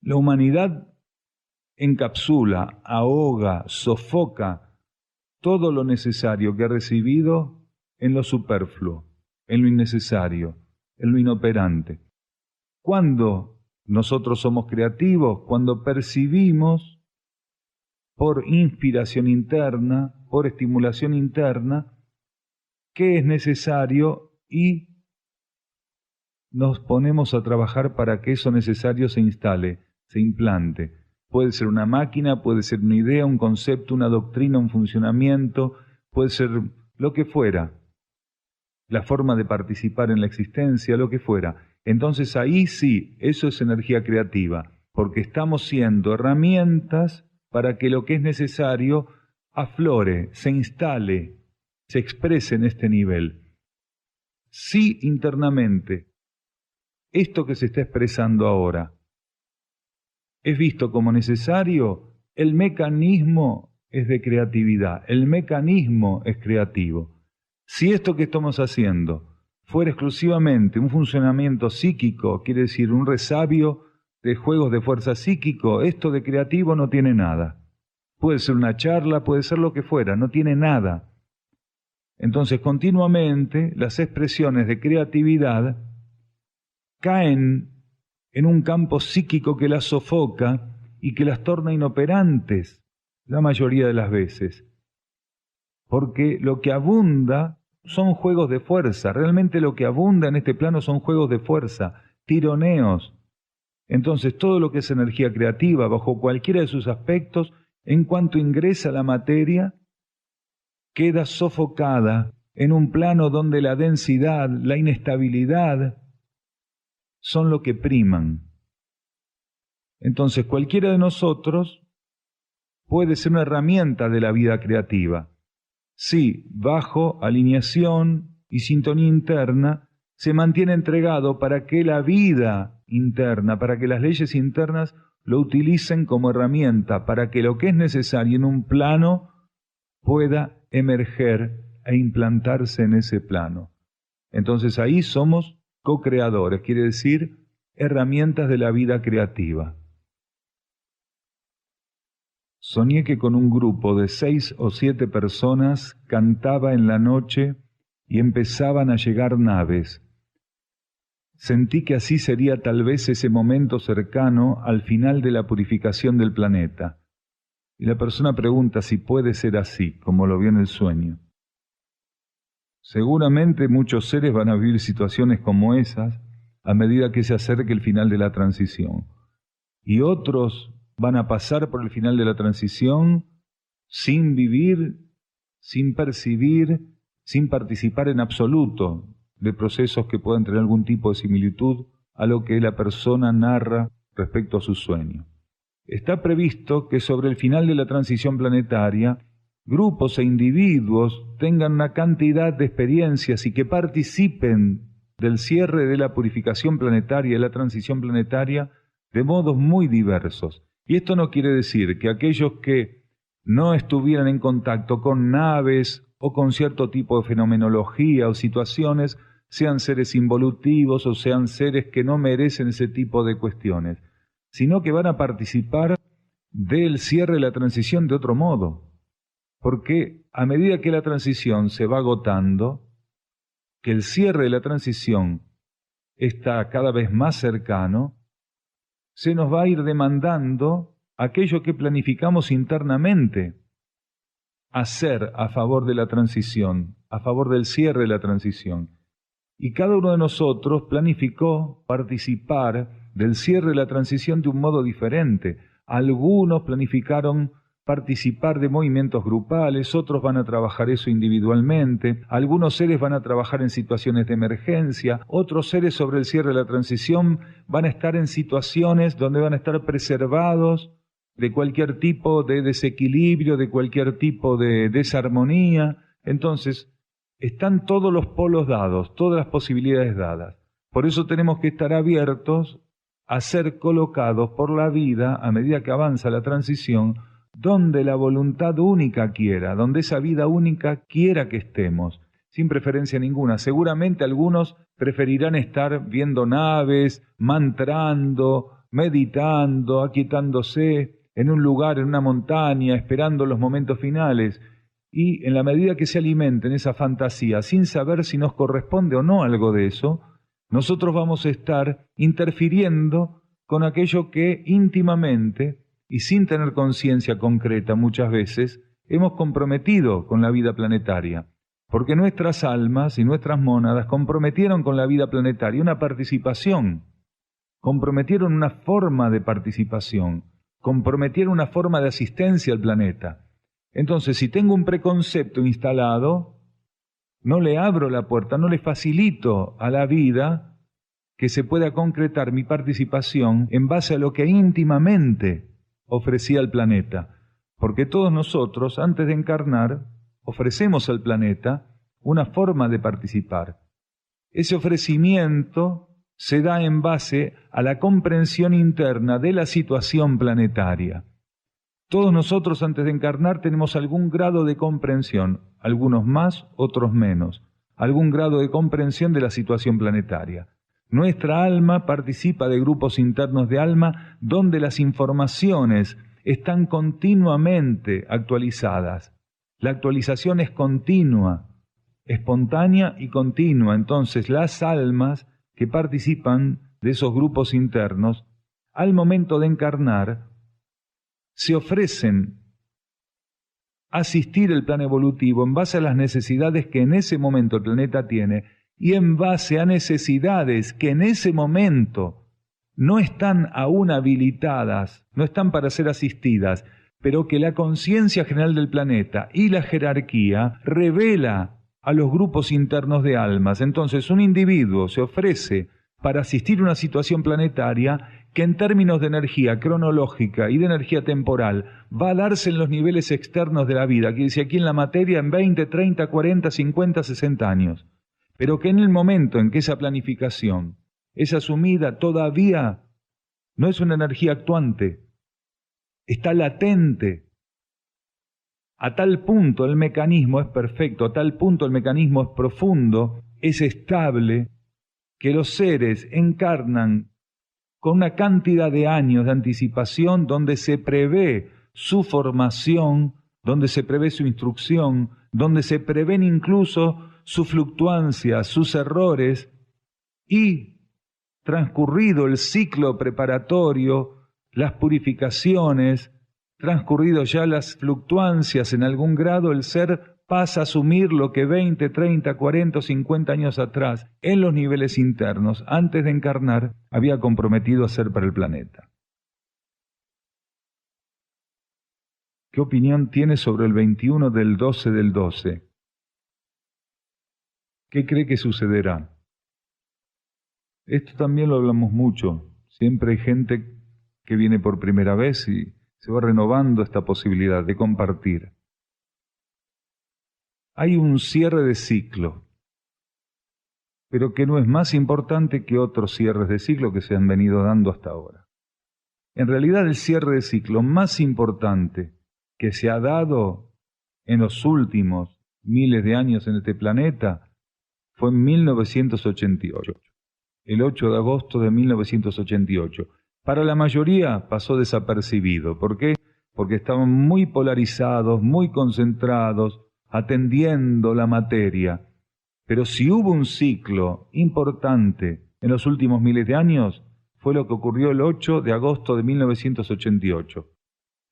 La humanidad encapsula, ahoga, sofoca todo lo necesario que ha recibido en lo superfluo, en lo innecesario, en lo inoperante. ¿Cuándo nosotros somos creativos? Cuando percibimos por inspiración interna, por estimulación interna, qué es necesario y nos ponemos a trabajar para que eso necesario se instale, se implante. Puede ser una máquina, puede ser una idea, un concepto, una doctrina, un funcionamiento, puede ser lo que fuera, la forma de participar en la existencia, lo que fuera. Entonces ahí sí, eso es energía creativa, porque estamos siendo herramientas para que lo que es necesario aflore, se instale, se exprese en este nivel. Sí, internamente, esto que se está expresando ahora es visto como necesario, el mecanismo es de creatividad, el mecanismo es creativo. Si esto que estamos haciendo fuera exclusivamente un funcionamiento psíquico, quiere decir un resabio de juegos de fuerza psíquico, esto de creativo no tiene nada. Puede ser una charla, puede ser lo que fuera, no tiene nada. Entonces, continuamente las expresiones de creatividad caen en un campo psíquico que las sofoca y que las torna inoperantes la mayoría de las veces. Porque lo que abunda son juegos de fuerza, realmente lo que abunda en este plano son juegos de fuerza, tironeos. Entonces todo lo que es energía creativa, bajo cualquiera de sus aspectos, en cuanto ingresa a la materia, queda sofocada en un plano donde la densidad, la inestabilidad, son lo que priman. Entonces cualquiera de nosotros puede ser una herramienta de la vida creativa. Si, bajo alineación y sintonía interna, se mantiene entregado para que la vida interna, para que las leyes internas lo utilicen como herramienta, para que lo que es necesario en un plano pueda emerger e implantarse en ese plano. Entonces ahí somos co-creadores, quiere decir herramientas de la vida creativa. Soñé que con un grupo de 6 o 7 personas cantaba en la noche y empezaban a llegar naves. Sentí que así sería tal vez ese momento cercano al final de la purificación del planeta. Y la persona pregunta si puede ser así, como lo vio en el sueño. Seguramente muchos seres van a vivir situaciones como esas a medida que se acerque el final de la transición. Y otros van a pasar por el final de la transición sin vivir, sin percibir, sin participar en absoluto de procesos que puedan tener algún tipo de similitud a lo que la persona narra respecto a su sueño. Está previsto que sobre el final de la transición planetaria, grupos e individuos tengan una cantidad de experiencias y que participen del cierre de la purificación planetaria, de la transición planetaria, de modos muy diversos. Y esto no quiere decir que aquellos que no estuvieran en contacto con naves o con cierto tipo de fenomenología o situaciones sean seres involutivos o sean seres que no merecen ese tipo de cuestiones, sino que van a participar del cierre de la transición de otro modo. Porque a medida que la transición se va agotando, que el cierre de la transición está cada vez más cercano, se nos va a ir demandando aquello que planificamos internamente hacer a favor de la transición, a favor del cierre de la transición. Y cada uno de nosotros planificó participar del cierre de la transición de un modo diferente. Algunos planificaron participar de movimientos grupales, otros van a trabajar eso individualmente, algunos seres van a trabajar en situaciones de emergencia, otros seres sobre el cierre de la transición van a estar en situaciones donde van a estar preservados de cualquier tipo de desequilibrio, de cualquier tipo de desarmonía. Entonces, están todos los polos dados, todas las posibilidades dadas. Por eso tenemos que estar abiertos a ser colocados por la vida, a medida que avanza la transición, donde la voluntad única quiera, donde esa vida única quiera que estemos, sin preferencia ninguna. Seguramente algunos preferirán estar viendo naves, mantrando, meditando, aquietándose en un lugar, en una montaña, esperando los momentos finales. Y en la medida que se alimenten esa fantasía, sin saber si nos corresponde o no algo de eso, nosotros vamos a estar interfiriendo con aquello que íntimamente y sin tener conciencia concreta muchas veces hemos comprometido con la vida planetaria. Porque nuestras almas y nuestras mónadas comprometieron con la vida planetaria una participación, comprometieron una forma de participación, comprometieron una forma de asistencia al planeta. Entonces, si tengo un preconcepto instalado, no le abro la puerta, no le facilito a la vida que se pueda concretar mi participación en base a lo que íntimamente ofrecía al planeta. Porque todos nosotros, antes de encarnar, ofrecemos al planeta una forma de participar. Ese ofrecimiento se da en base a la comprensión interna de la situación planetaria. Todos nosotros antes de encarnar tenemos algún grado de comprensión, algunos más, otros menos, algún grado de comprensión de la situación planetaria. Nuestra alma participa de grupos internos de alma donde las informaciones están continuamente actualizadas. La actualización es continua, espontánea y continua. Entonces, las almas que participan de esos grupos internos, al momento de encarnar, se ofrecen a asistir el plan evolutivo en base a las necesidades que en ese momento el planeta tiene y en base a necesidades que en ese momento no están aún habilitadas, no están para ser asistidas, pero que la conciencia general del planeta y la jerarquía revela a los grupos internos de almas. Entonces, un individuo se ofrece para asistir a una situación planetaria que en términos de energía cronológica y de energía temporal va a darse en los niveles externos de la vida, que dice aquí en la materia en 20, 30, 40, 50, 60 años, pero que en el momento en que esa planificación es asumida todavía no es una energía actuante, está latente. A tal punto el mecanismo es perfecto, a tal punto el mecanismo es profundo, es estable, que los seres encarnan con una cantidad de años de anticipación donde se prevé su formación, donde se prevé su instrucción, donde se prevén incluso su fluctuancia, sus errores, y transcurrido el ciclo preparatorio, las purificaciones, transcurrido ya las fluctuancias en algún grado, el ser pasa a asumir lo que 20, 30, 40 o 50 años atrás, en los niveles internos, antes de encarnar, había comprometido a hacer para el planeta. ¿Qué opinión tiene sobre el 21 del 12 del 12? ¿Qué cree que sucederá? Esto también lo hablamos mucho. Siempre hay gente que viene por primera vez y se va renovando esta posibilidad de compartir. Hay un cierre de ciclo, pero que no es más importante que otros cierres de ciclo que se han venido dando hasta ahora. En realidad, el cierre de ciclo más importante que se ha dado en los últimos miles de años en este planeta fue en 1988, el 8 de agosto de 1988. Para la mayoría pasó desapercibido. ¿Por qué? Porque estaban muy polarizados, muy concentrados, atendiendo la materia. Pero si hubo un ciclo importante en los últimos miles de años, fue lo que ocurrió el 8 de agosto de 1988.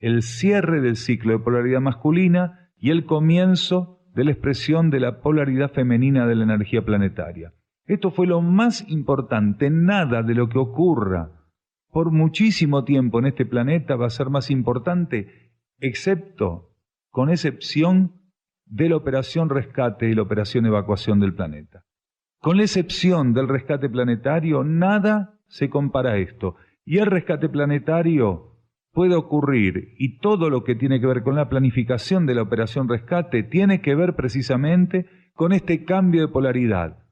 El cierre del ciclo de polaridad masculina y el comienzo de la expresión de la polaridad femenina de la energía planetaria. Esto fue lo más importante. Nada de lo que ocurra por muchísimo tiempo en este planeta va a ser más importante, con excepción de la operación rescate y la operación evacuación del planeta. Con la excepción del rescate planetario, nada se compara a esto. Y el rescate planetario puede ocurrir, y todo lo que tiene que ver con la planificación de la operación rescate tiene que ver precisamente con este cambio de polaridad,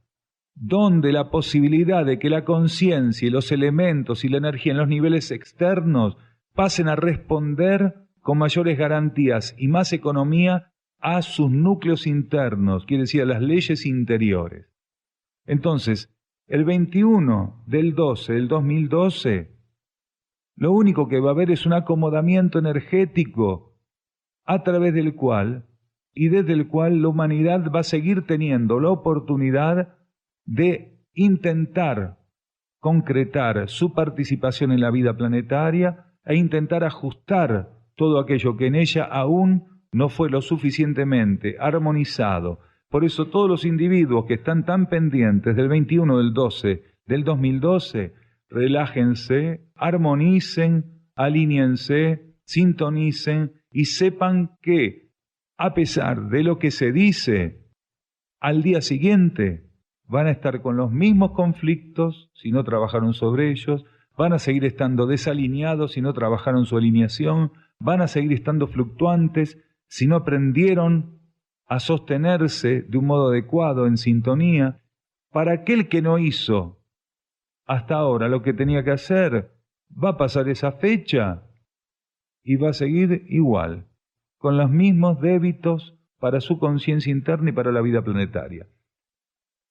donde la posibilidad de que la conciencia y los elementos y la energía en los niveles externos pasen a responder con mayores garantías y más economía a sus núcleos internos, quiere decir a las leyes interiores. Entonces, el 21 del 12 del 2012, lo único que va a haber es un acomodamiento energético a través del cual y desde el cual la humanidad va a seguir teniendo la oportunidad de intentar concretar su participación en la vida planetaria e intentar ajustar todo aquello que en ella aún no fue lo suficientemente armonizado. Por eso todos los individuos que están tan pendientes del 21 del 12 del 2012, relájense, armonicen, alíñense, sintonicen y sepan que, a pesar de lo que se dice, al día siguiente van a estar con los mismos conflictos si no trabajaron sobre ellos, van a seguir estando desalineados si no trabajaron su alineación, van a seguir estando fluctuantes si no aprendieron a sostenerse de un modo adecuado, en sintonía. Para aquel que no hizo hasta ahora lo que tenía que hacer, va a pasar esa fecha y va a seguir igual, con los mismos débitos para su conciencia interna y para la vida planetaria.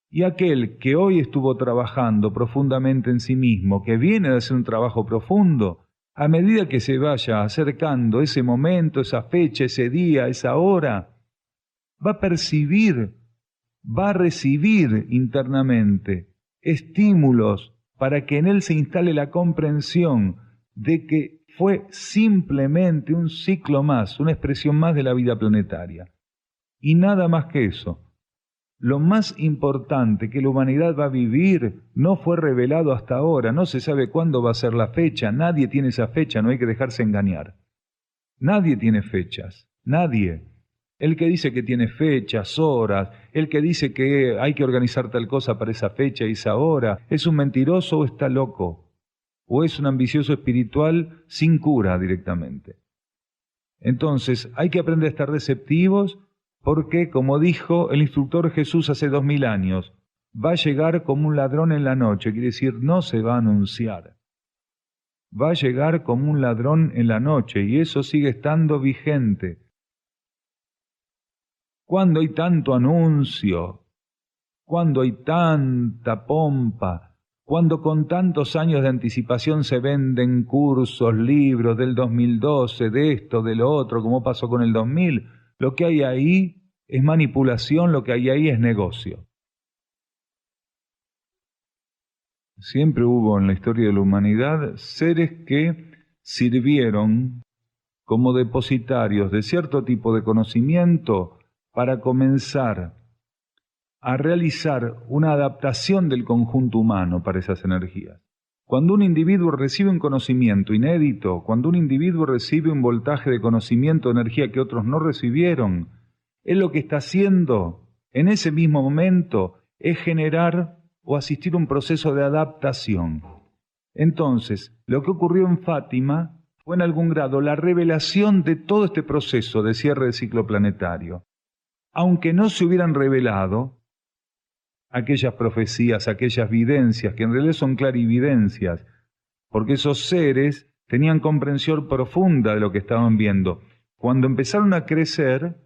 Y aquel que hoy estuvo trabajando profundamente en sí mismo, que viene de hacer un trabajo profundo, a medida que se vaya acercando ese momento, esa fecha, ese día, esa hora, va a percibir, va a recibir internamente estímulos para que en él se instale la comprensión de que fue simplemente un ciclo más, una expresión más de la vida planetaria. Y nada más que eso. Lo más importante que la humanidad va a vivir no fue revelado hasta ahora, no se sabe cuándo va a ser la fecha, nadie tiene esa fecha, no hay que dejarse engañar. Nadie tiene fechas, nadie. El que dice que tiene fechas, horas, el que dice que hay que organizar tal cosa para esa fecha y esa hora, ¿es un mentiroso o está loco? ¿O es un ambicioso espiritual sin cura directamente? Entonces, hay que aprender a estar receptivos porque, como dijo el instructor Jesús hace 2000 años, va a llegar como un ladrón en la noche, quiere decir, no se va a anunciar. Va a llegar como un ladrón en la noche y eso sigue estando vigente. Cuando hay tanto anuncio, cuando hay tanta pompa, cuando con tantos años de anticipación se venden cursos, libros del 2012, de esto, de lo otro, como pasó con el 2000, lo que hay ahí es manipulación, lo que hay ahí es negocio. Siempre hubo en la historia de la humanidad seres que sirvieron como depositarios de cierto tipo de conocimiento para comenzar a realizar una adaptación del conjunto humano para esas energías. Cuando un individuo recibe un conocimiento inédito, cuando un individuo recibe un voltaje de conocimiento, de energía que otros no recibieron, él lo que está haciendo en ese mismo momento es generar o asistir a un proceso de adaptación. Entonces, lo que ocurrió en Fátima fue en algún grado la revelación de todo este proceso de cierre del ciclo planetario. Aunque no se hubieran revelado aquellas profecías, aquellas videncias, que en realidad son clarividencias, porque esos seres tenían comprensión profunda de lo que estaban viendo. Cuando empezaron a crecer,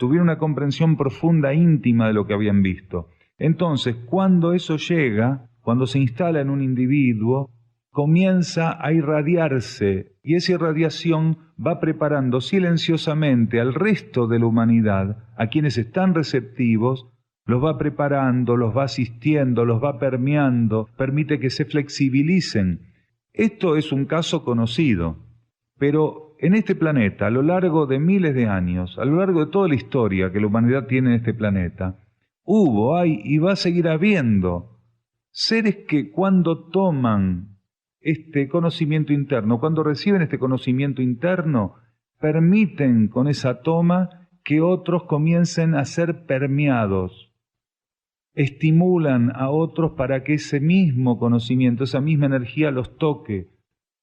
tuvieron una comprensión profunda, íntima de lo que habían visto. Entonces, cuando eso llega, cuando se instala en un individuo, comienza a irradiarse, y esa irradiación va preparando silenciosamente al resto de la humanidad, a quienes están receptivos, los va preparando, los va asistiendo, los va permeando, permite que se flexibilicen. Esto es un caso conocido, pero en este planeta, a lo largo de miles de años, a lo largo de toda la historia que la humanidad tiene en este planeta, hubo, hay y va a seguir habiendo seres que cuando toman este conocimiento interno, cuando reciben este conocimiento interno, permiten con esa toma que otros comiencen a ser permeados. Estimulan a otros para que ese mismo conocimiento, esa misma energía los toque,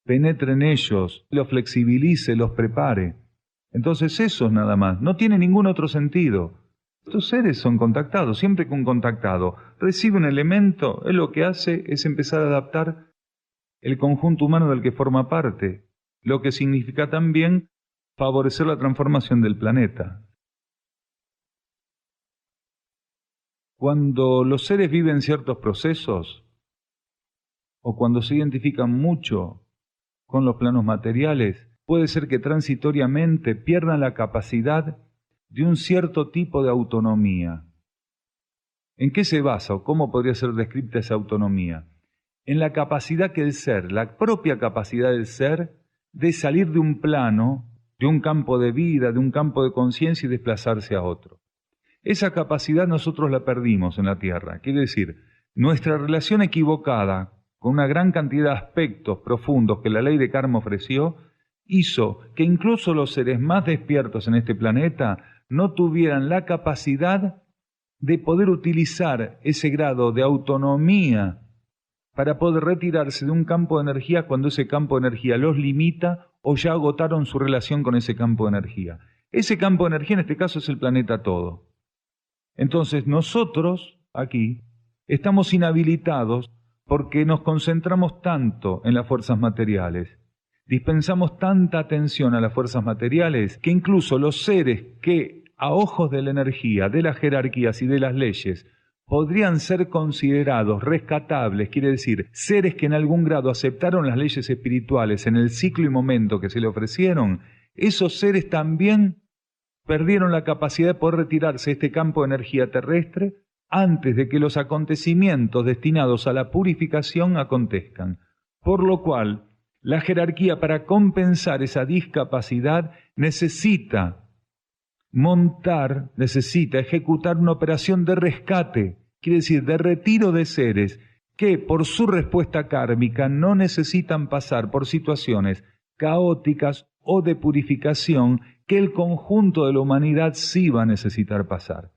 penetre en ellos, los flexibilice, los prepare. Entonces eso es nada más, no tiene ningún otro sentido. Estos seres son contactados, siempre que un contactado recibe un elemento, él lo que hace es empezar a adaptar el conjunto humano del que forma parte, lo que significa también favorecer la transformación del planeta. Cuando los seres viven ciertos procesos, o cuando se identifican mucho con los planos materiales, puede ser que transitoriamente pierdan la capacidad de un cierto tipo de autonomía. ¿En qué se basa o cómo podría ser descrita esa autonomía? En la capacidad que el ser, la propia capacidad del ser, de salir de un plano, de un campo de vida, de un campo de conciencia y desplazarse a otro. Esa capacidad nosotros la perdimos en la Tierra. Quiere decir, nuestra relación equivocada con una gran cantidad de aspectos profundos que la ley de karma ofreció, hizo que incluso los seres más despiertos en este planeta no tuvieran la capacidad de poder utilizar ese grado de autonomía para poder retirarse de un campo de energía cuando ese campo de energía los limita o ya agotaron su relación con ese campo de energía. Ese campo de energía en este caso es el planeta todo. Entonces nosotros aquí estamos inhabilitados porque nos concentramos tanto en las fuerzas materiales. dispensamos tanta atención a las fuerzas materiales que incluso los seres que a ojos de la energía, de las jerarquías y de las leyes podrían ser considerados rescatables, quiere decir, seres que en algún grado aceptaron las leyes espirituales en el ciclo y momento que se le ofrecieron, esos seres también perdieron la capacidad de poder retirarse de este campo de energía terrestre antes de que los acontecimientos destinados a la purificación acontezcan. Por lo cual, la jerarquía, para compensar esa discapacidad, necesita ejecutar una operación de rescate, quiere decir, de retiro de seres que por su respuesta kármica no necesitan pasar por situaciones caóticas o de purificación que el conjunto de la humanidad sí va a necesitar pasar.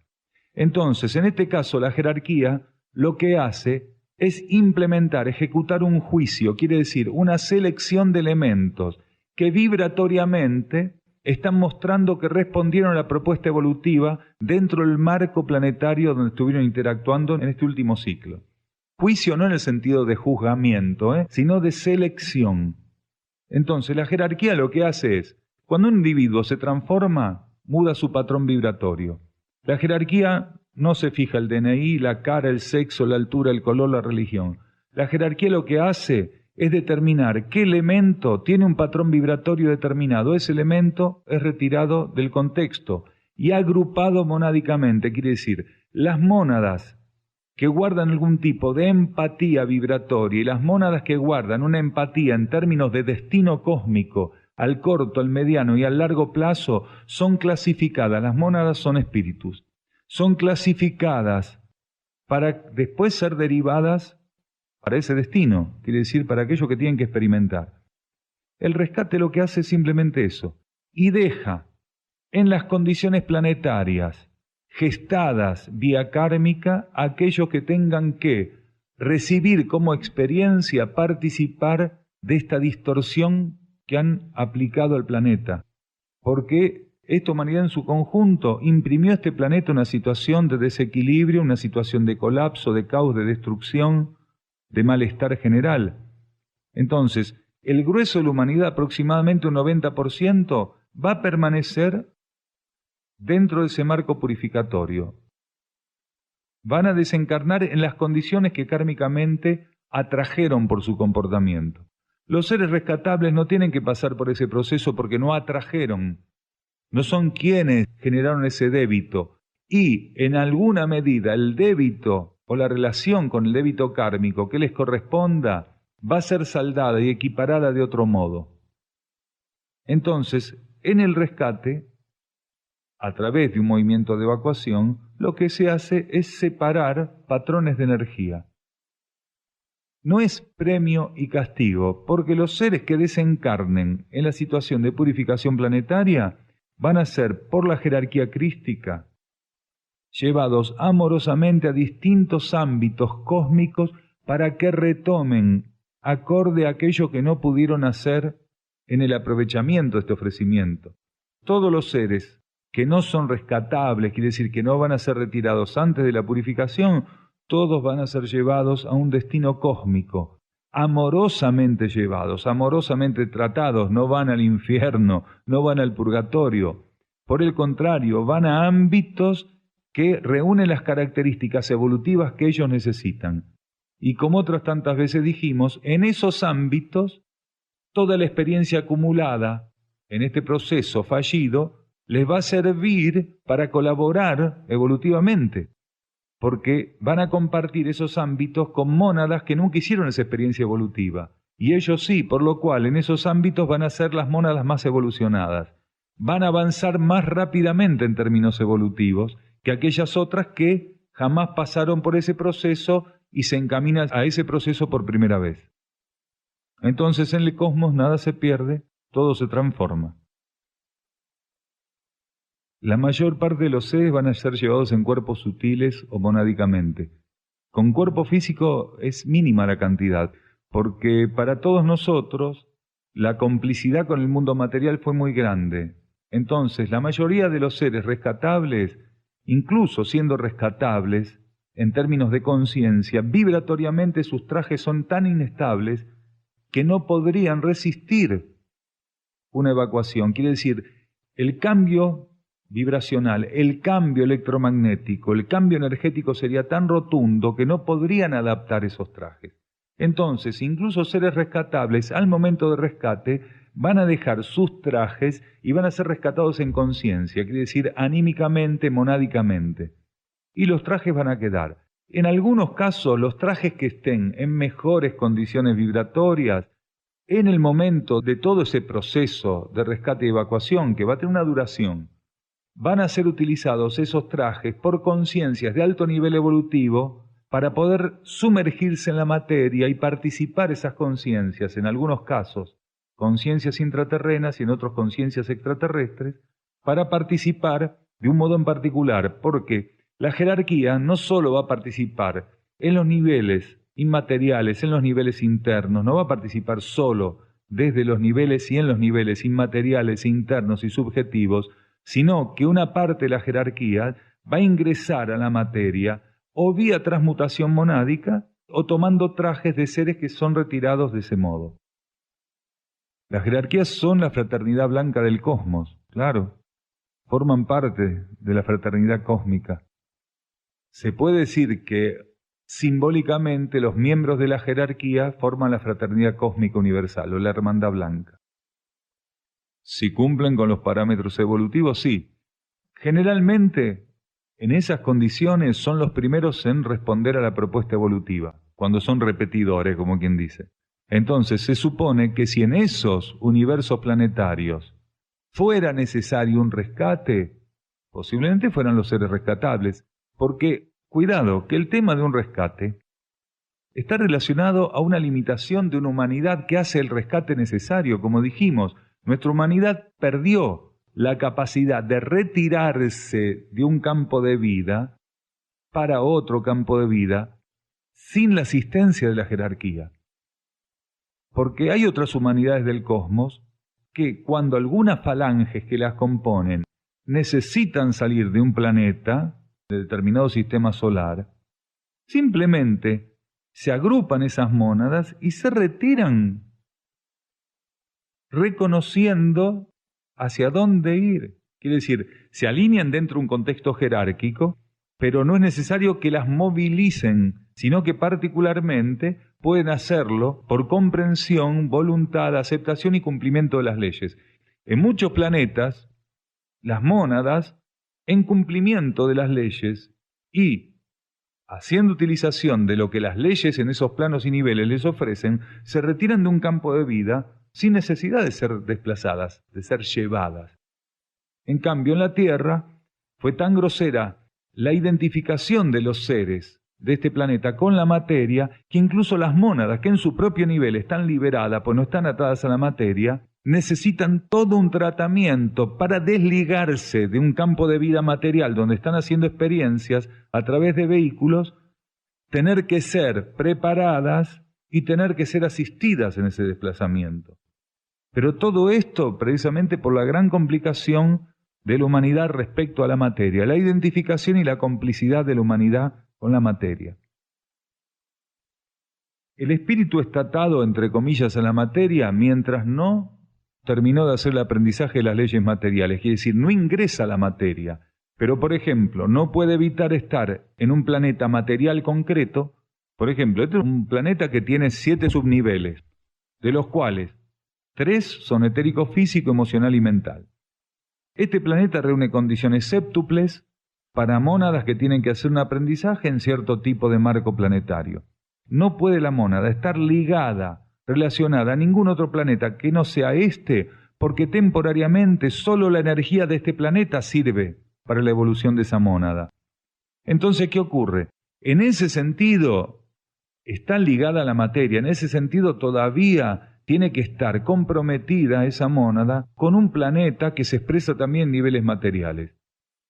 Entonces, en este caso, la jerarquía lo que hace es implementar, ejecutar un juicio, quiere decir, una selección de elementos que vibratoriamente están mostrando que respondieron a la propuesta evolutiva dentro del marco planetario donde estuvieron interactuando en este último ciclo. Juicio no en el sentido de juzgamiento, sino de selección. Entonces, la jerarquía lo que hace es, cuando un individuo se transforma, muda su patrón vibratorio. La jerarquía no se fija el DNI, la cara, el sexo, la altura, el color, la religión. La jerarquía lo que hace es determinar qué elemento tiene un patrón vibratorio determinado. Ese elemento es retirado del contexto y agrupado monádicamente, quiere decir, las mónadas que guardan algún tipo de empatía vibratoria y las mónadas que guardan una empatía en términos de destino cósmico al corto, al mediano y al largo plazo son clasificadas. Las mónadas son espíritus. Son clasificadas para después ser derivadas para ese destino, quiere decir, para aquello que tienen que experimentar. El rescate lo que hace es simplemente eso, y deja en las condiciones planetarias gestadas vía kármica aquellos que tengan que recibir como experiencia, participar de esta distorsión que han aplicado al planeta, porque esta humanidad en su conjunto imprimió a este planeta una situación de desequilibrio, una situación de colapso, de caos, de destrucción, de malestar general. Entonces, el grueso de la humanidad, aproximadamente un 90%, va a permanecer dentro de ese marco purificatorio. Van a desencarnar en las condiciones que kármicamente atrajeron por su comportamiento. Los seres rescatables no tienen que pasar por ese proceso porque no atrajeron, no son quienes generaron ese débito. Y en alguna medida el débito o la relación con el débito kármico que les corresponda va a ser saldada y equiparada de otro modo. Entonces, en el rescate, a través de un movimiento de evacuación, lo que se hace es separar patrones de energía. No es premio y castigo, porque los seres que desencarnen en la situación de purificación planetaria van a ser, por la jerarquía crística, llevados amorosamente a distintos ámbitos cósmicos para que retomen acorde a aquello que no pudieron hacer en el aprovechamiento de este ofrecimiento. Todos los seres que no son rescatables, quiere decir que no van a ser retirados antes de la purificación, todos van a ser llevados a un destino cósmico, amorosamente llevados, amorosamente tratados, no van al infierno, no van al purgatorio. Por el contrario, van a ámbitos que reúnen las características evolutivas que ellos necesitan. Y como otras tantas veces dijimos, en esos ámbitos, toda la experiencia acumulada en este proceso fallido les va a servir para colaborar evolutivamente, porque van a compartir esos ámbitos con mónadas que nunca hicieron esa experiencia evolutiva. Y ellos sí, por lo cual en esos ámbitos van a ser las mónadas más evolucionadas. Van a avanzar más rápidamente en términos evolutivos que aquellas otras que jamás pasaron por ese proceso y se encaminan a ese proceso por primera vez. Entonces en el cosmos nada se pierde, todo se transforma. La mayor parte de los seres van a ser llevados en cuerpos sutiles o monádicamente. Con cuerpo físico es mínima la cantidad, porque para todos nosotros la complicidad con el mundo material fue muy grande. Entonces, la mayoría de los seres rescatables, incluso siendo rescatables, en términos de conciencia, vibratoriamente sus trajes son tan inestables que no podrían resistir una evacuación. Quiere decir, el cambio vibracional, el cambio electromagnético, el cambio energético sería tan rotundo que no podrían adaptar esos trajes. Entonces, incluso seres rescatables, al momento de rescate, van a dejar sus trajes y van a ser rescatados en conciencia, quiere decir anímicamente, monádicamente. Y los trajes van a quedar. En algunos casos, los trajes que estén en mejores condiciones vibratorias, en el momento de todo ese proceso de rescate y evacuación, que va a tener una duración, van a ser utilizados esos trajes por conciencias de alto nivel evolutivo para poder sumergirse en la materia y participar esas conciencias, en algunos casos, conciencias intraterrenas y en otros conciencias extraterrestres, para participar de un modo en particular, porque la jerarquía no solo va a participar en los niveles inmateriales, en los niveles internos, no va a participar solo desde los niveles y en los niveles inmateriales, internos y subjetivos, sino que una parte de la jerarquía va a ingresar a la materia o vía transmutación monádica o tomando trajes de seres que son retirados de ese modo. Las jerarquías son la fraternidad blanca del cosmos, claro, forman parte de la fraternidad cósmica. Se puede decir que simbólicamente los miembros de la jerarquía forman la fraternidad cósmica universal o la hermandad blanca. Si cumplen con los parámetros evolutivos, sí. Generalmente, en esas condiciones son los primeros en responder a la propuesta evolutiva, cuando son repetidores, como quien dice. Entonces, se supone que si en esos universos planetarios fuera necesario un rescate, posiblemente fueran los seres rescatables, porque, cuidado, que el tema de un rescate está relacionado a una limitación de una humanidad que hace el rescate necesario, como dijimos. Nuestra humanidad perdió la capacidad de retirarse de un campo de vida para otro campo de vida sin la asistencia de la jerarquía. Porque hay otras humanidades del cosmos que cuando algunas falanges que las componen necesitan salir de un planeta, de determinado sistema solar, simplemente se agrupan esas mónadas y se retiran, reconociendo hacia dónde ir. Quiere decir, se alinean dentro de un contexto jerárquico, pero no es necesario que las movilicen, sino que particularmente pueden hacerlo por comprensión, voluntad, aceptación y cumplimiento de las leyes. En muchos planetas, las mónadas, en cumplimiento de las leyes y haciendo utilización de lo que las leyes en esos planos y niveles les ofrecen, se retiran de un campo de vida sin necesidad de ser desplazadas, de ser llevadas. En cambio, en la Tierra fue tan grosera la identificación de los seres de este planeta con la materia, que incluso las mónadas, que en su propio nivel están liberadas, pues no están atadas a la materia, necesitan todo un tratamiento para desligarse de un campo de vida material donde están haciendo experiencias a través de vehículos, tener que ser preparadas y tener que ser asistidas en ese desplazamiento. Pero todo esto precisamente por la gran complicación de la humanidad respecto a la materia, la identificación y la complicidad de la humanidad con la materia. El espíritu está atado, entre comillas, a la materia mientras no terminó de hacer el aprendizaje de las leyes materiales, quiere decir, no ingresa a la materia, pero por ejemplo, no puede evitar estar en un planeta material concreto. Por ejemplo, este es un planeta que tiene 7 subniveles, de los cuales 3 son etérico, físico, emocional y mental. Este planeta reúne condiciones séptuples para mónadas que tienen que hacer un aprendizaje en cierto tipo de marco planetario. No puede la mónada estar ligada, relacionada a ningún otro planeta que no sea este, porque temporariamente solo la energía de este planeta sirve para la evolución de esa mónada. Entonces, ¿qué ocurre? En ese sentido, está ligada a la materia, en ese sentido todavía tiene que estar comprometida esa mónada con un planeta que se expresa también en niveles materiales.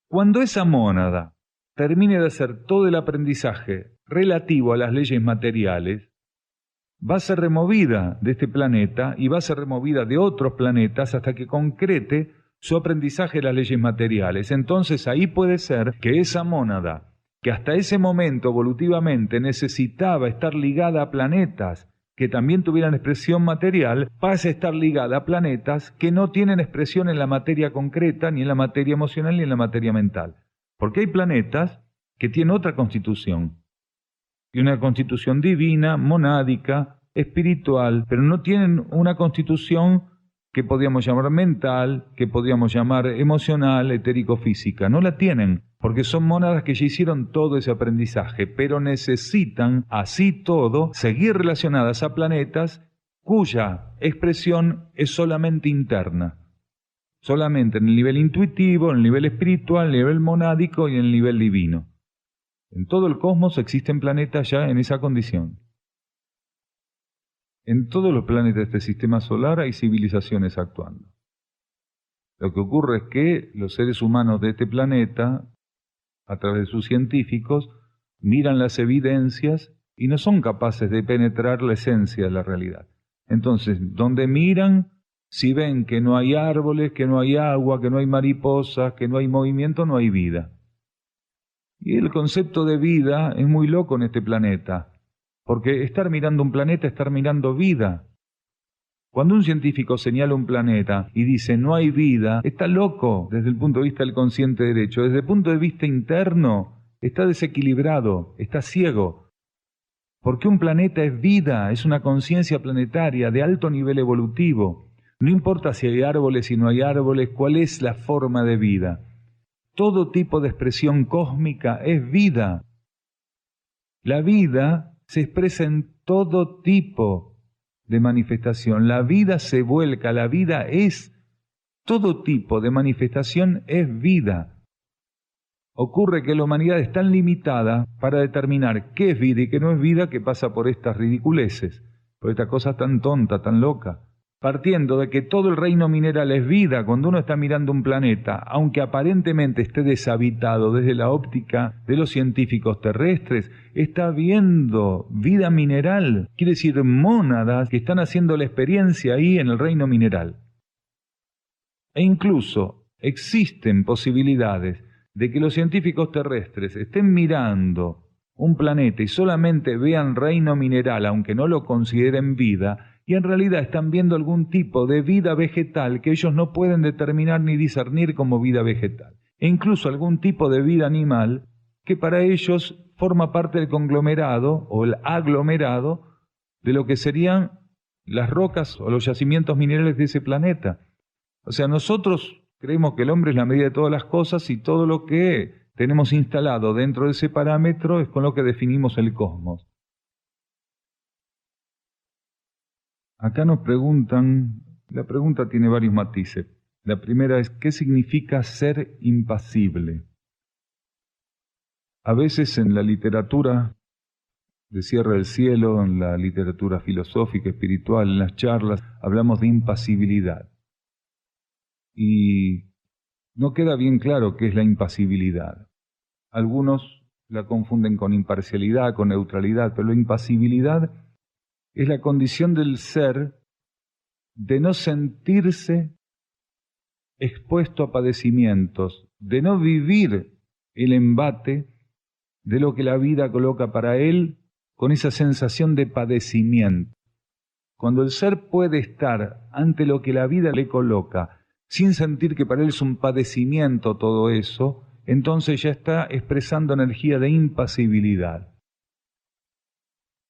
Cuando esa mónada termine de hacer todo el aprendizaje relativo a las leyes materiales, va a ser removida de este planeta y va a ser removida de otros planetas hasta que concrete su aprendizaje de las leyes materiales. Entonces ahí puede ser que esa mónada, que hasta ese momento evolutivamente necesitaba estar ligada a planetas que también tuvieran expresión material, pase a estar ligada a planetas que no tienen expresión en la materia concreta, ni en la materia emocional, ni en la materia mental. Porque hay planetas que tienen otra constitución, y una constitución divina, monádica, espiritual, pero no tienen una constitución que podríamos llamar mental, que podríamos llamar emocional, etérico-física. No la tienen, porque son mónadas que ya hicieron todo ese aprendizaje, pero necesitan, así todo, seguir relacionadas a planetas cuya expresión es solamente interna. Solamente en el nivel intuitivo, en el nivel espiritual, en el nivel monádico y en el nivel divino. En todo el cosmos existen planetas ya en esa condición. En todos los planetas de este sistema solar hay civilizaciones actuando. Lo que ocurre es que los seres humanos de este planeta, a través de sus científicos, miran las evidencias y no son capaces de penetrar la esencia de la realidad. Entonces, donde miran, si ven que no hay árboles, que no hay agua, que no hay mariposas, que no hay movimiento, no hay vida. Y el concepto de vida es muy loco en este planeta. Porque estar mirando un planeta es estar mirando vida. Cuando un científico señala un planeta y dice no hay vida, está loco desde el punto de vista del consciente derecho. Desde el punto de vista interno, está desequilibrado, está ciego. Porque un planeta es vida, es una conciencia planetaria de alto nivel evolutivo. No importa si hay árboles, si no hay árboles, cuál es la forma de vida. Todo tipo de expresión cósmica es vida. La vida se expresa en todo tipo de manifestación. La vida se vuelca, la vida es, todo tipo de manifestación es vida. Ocurre que la humanidad es tan limitada para determinar qué es vida y qué no es vida que pasa por estas ridiculeces, por esta cosa tan tonta, tan loca. Partiendo de que todo el reino mineral es vida, cuando uno está mirando un planeta, aunque aparentemente esté deshabitado desde la óptica de los científicos terrestres, está viendo vida mineral, quiere decir mónadas que están haciendo la experiencia ahí en el reino mineral. E incluso existen posibilidades de que los científicos terrestres estén mirando un planeta y solamente vean reino mineral, aunque no lo consideren vida, y en realidad están viendo algún tipo de vida vegetal que ellos no pueden determinar ni discernir como vida vegetal. E incluso algún tipo de vida animal que para ellos forma parte del conglomerado o el aglomerado de lo que serían las rocas o los yacimientos minerales de ese planeta. O sea, nosotros creemos que el hombre es la medida de todas las cosas y todo lo que tenemos instalado dentro de ese parámetro es con lo que definimos el cosmos. Acá nos preguntan, la pregunta tiene varios matices. La primera es, ¿qué significa ser impasible? A veces en la literatura de Cierre del Cielo, en la literatura filosófica, espiritual, en las charlas, hablamos de impasibilidad. Y no queda bien claro qué es la impasibilidad. Algunos la confunden con imparcialidad, con neutralidad, pero la impasibilidad es la condición del ser de no sentirse expuesto a padecimientos, de no vivir el embate de lo que la vida coloca para él con esa sensación de padecimiento. Cuando el ser puede estar ante lo que la vida le coloca sin sentir que para él es un padecimiento todo eso, entonces ya está expresando energía de impasibilidad.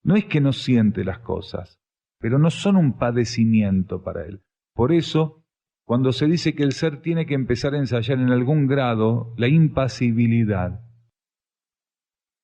No es que no siente las cosas, pero no son un padecimiento para él. Por eso, cuando se dice que el ser tiene que empezar a ensayar en algún grado la impasibilidad,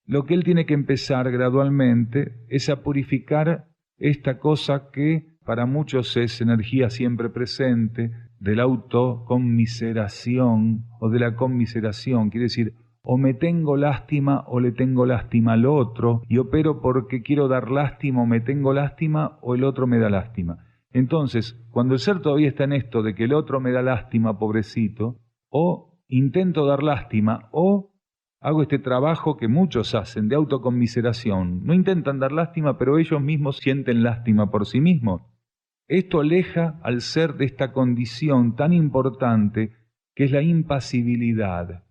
lo que él tiene que empezar gradualmente es a purificar esta cosa que para muchos es energía siempre presente, de la autoconmiseración o de la conmiseración, quiere decir, o me tengo lástima o le tengo lástima al otro, y opero porque quiero dar lástima o me tengo lástima o el otro me da lástima. Entonces, cuando el ser todavía está en esto de que el otro me da lástima, pobrecito, o intento dar lástima, o hago este trabajo que muchos hacen de autoconmiseración, no intentan dar lástima, pero ellos mismos sienten lástima por sí mismos. Esto aleja al ser de esta condición tan importante que es la impasibilidad,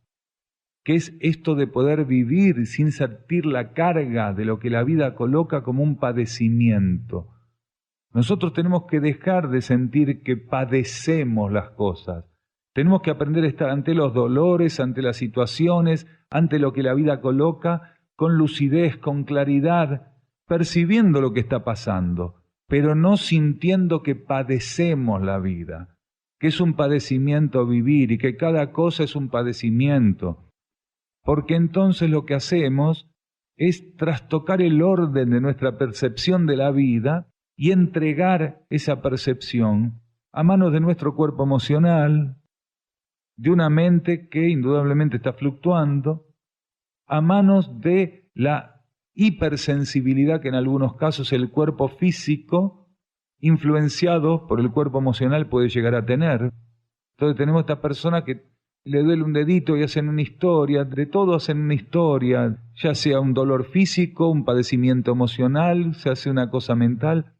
que es esto de poder vivir sin sentir la carga de lo que la vida coloca como un padecimiento. Nosotros tenemos que dejar de sentir que padecemos las cosas. Tenemos que aprender a estar ante los dolores, ante las situaciones, ante lo que la vida coloca, con lucidez, con claridad, percibiendo lo que está pasando, pero no sintiendo que padecemos la vida, que es un padecimiento vivir y que cada cosa es un padecimiento. Porque entonces lo que hacemos es trastocar el orden de nuestra percepción de la vida y entregar esa percepción a manos de nuestro cuerpo emocional, de una mente que indudablemente está fluctuando, a manos de la hipersensibilidad que en algunos casos el cuerpo físico, influenciado por el cuerpo emocional, puede llegar a tener. Entonces tenemos esta persona que le duele un dedito y hacen una historia, de todo hacen una historia, ya sea un dolor físico, un padecimiento emocional, se hace una cosa mental.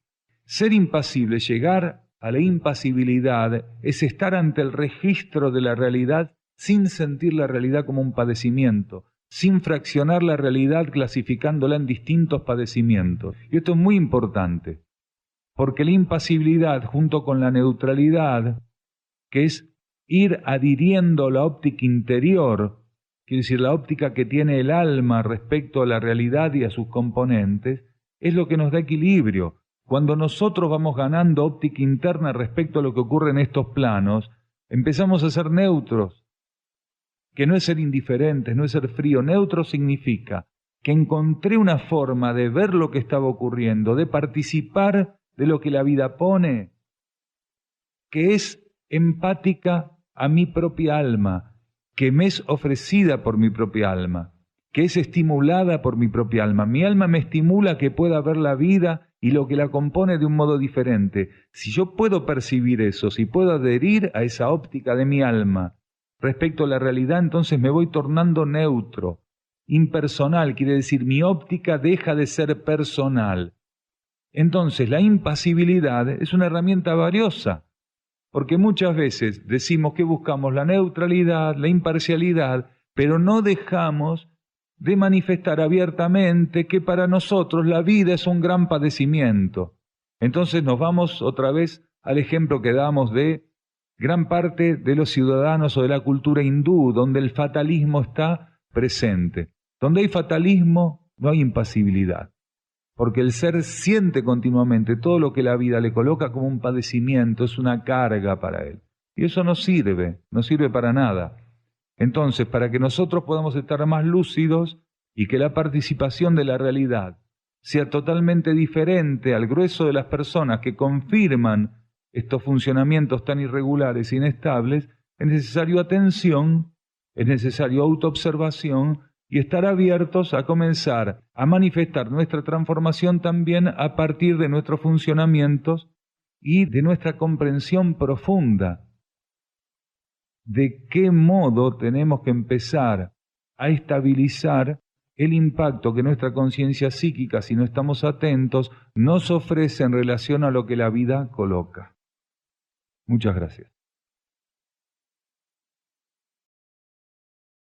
Ser impasible, llegar a la impasibilidad, es estar ante el registro de la realidad sin sentir la realidad como un padecimiento, sin fraccionar la realidad clasificándola en distintos padecimientos. Y esto es muy importante, porque la impasibilidad junto con la neutralidad, que es ir adhiriendo la óptica interior, quiere decir la óptica que tiene el alma respecto a la realidad y a sus componentes, es lo que nos da equilibrio. Cuando nosotros vamos ganando óptica interna respecto a lo que ocurre en estos planos, empezamos a ser neutros, que no es ser indiferentes, no es ser frío. Neutro significa que encontré una forma de ver lo que estaba ocurriendo, de participar de lo que la vida pone, que es empática a mi propia alma, que me es ofrecida por mi propia alma, que es estimulada por mi propia alma. Mi alma me estimula a que pueda ver la vida y lo que la compone de un modo diferente. Si yo puedo percibir eso, si puedo adherir a esa óptica de mi alma respecto a la realidad, entonces me voy tornando neutro, impersonal, quiere decir mi óptica deja de ser personal. Entonces la impasibilidad es una herramienta valiosa, porque muchas veces decimos que buscamos la neutralidad, la imparcialidad, pero no dejamos de manifestar abiertamente que para nosotros la vida es un gran padecimiento. Entonces nos vamos otra vez al ejemplo que damos de gran parte de los ciudadanos o de la cultura hindú, donde el fatalismo está presente. Donde hay fatalismo, no hay impasibilidad. Porque el ser siente continuamente todo lo que la vida le coloca como un padecimiento, es una carga para él. Y eso no sirve para nada. Entonces, para que nosotros podamos estar más lúcidos y que la participación de la realidad sea totalmente diferente al grueso de las personas que confirman estos funcionamientos tan irregulares e inestables, es necesario atención, es necesario autoobservación, y estar abiertos a comenzar a manifestar nuestra transformación también a partir de nuestros funcionamientos y de nuestra comprensión profunda de qué modo tenemos que empezar a estabilizar el impacto que nuestra conciencia psíquica, si no estamos atentos, nos ofrece en relación a lo que la vida coloca. Muchas gracias.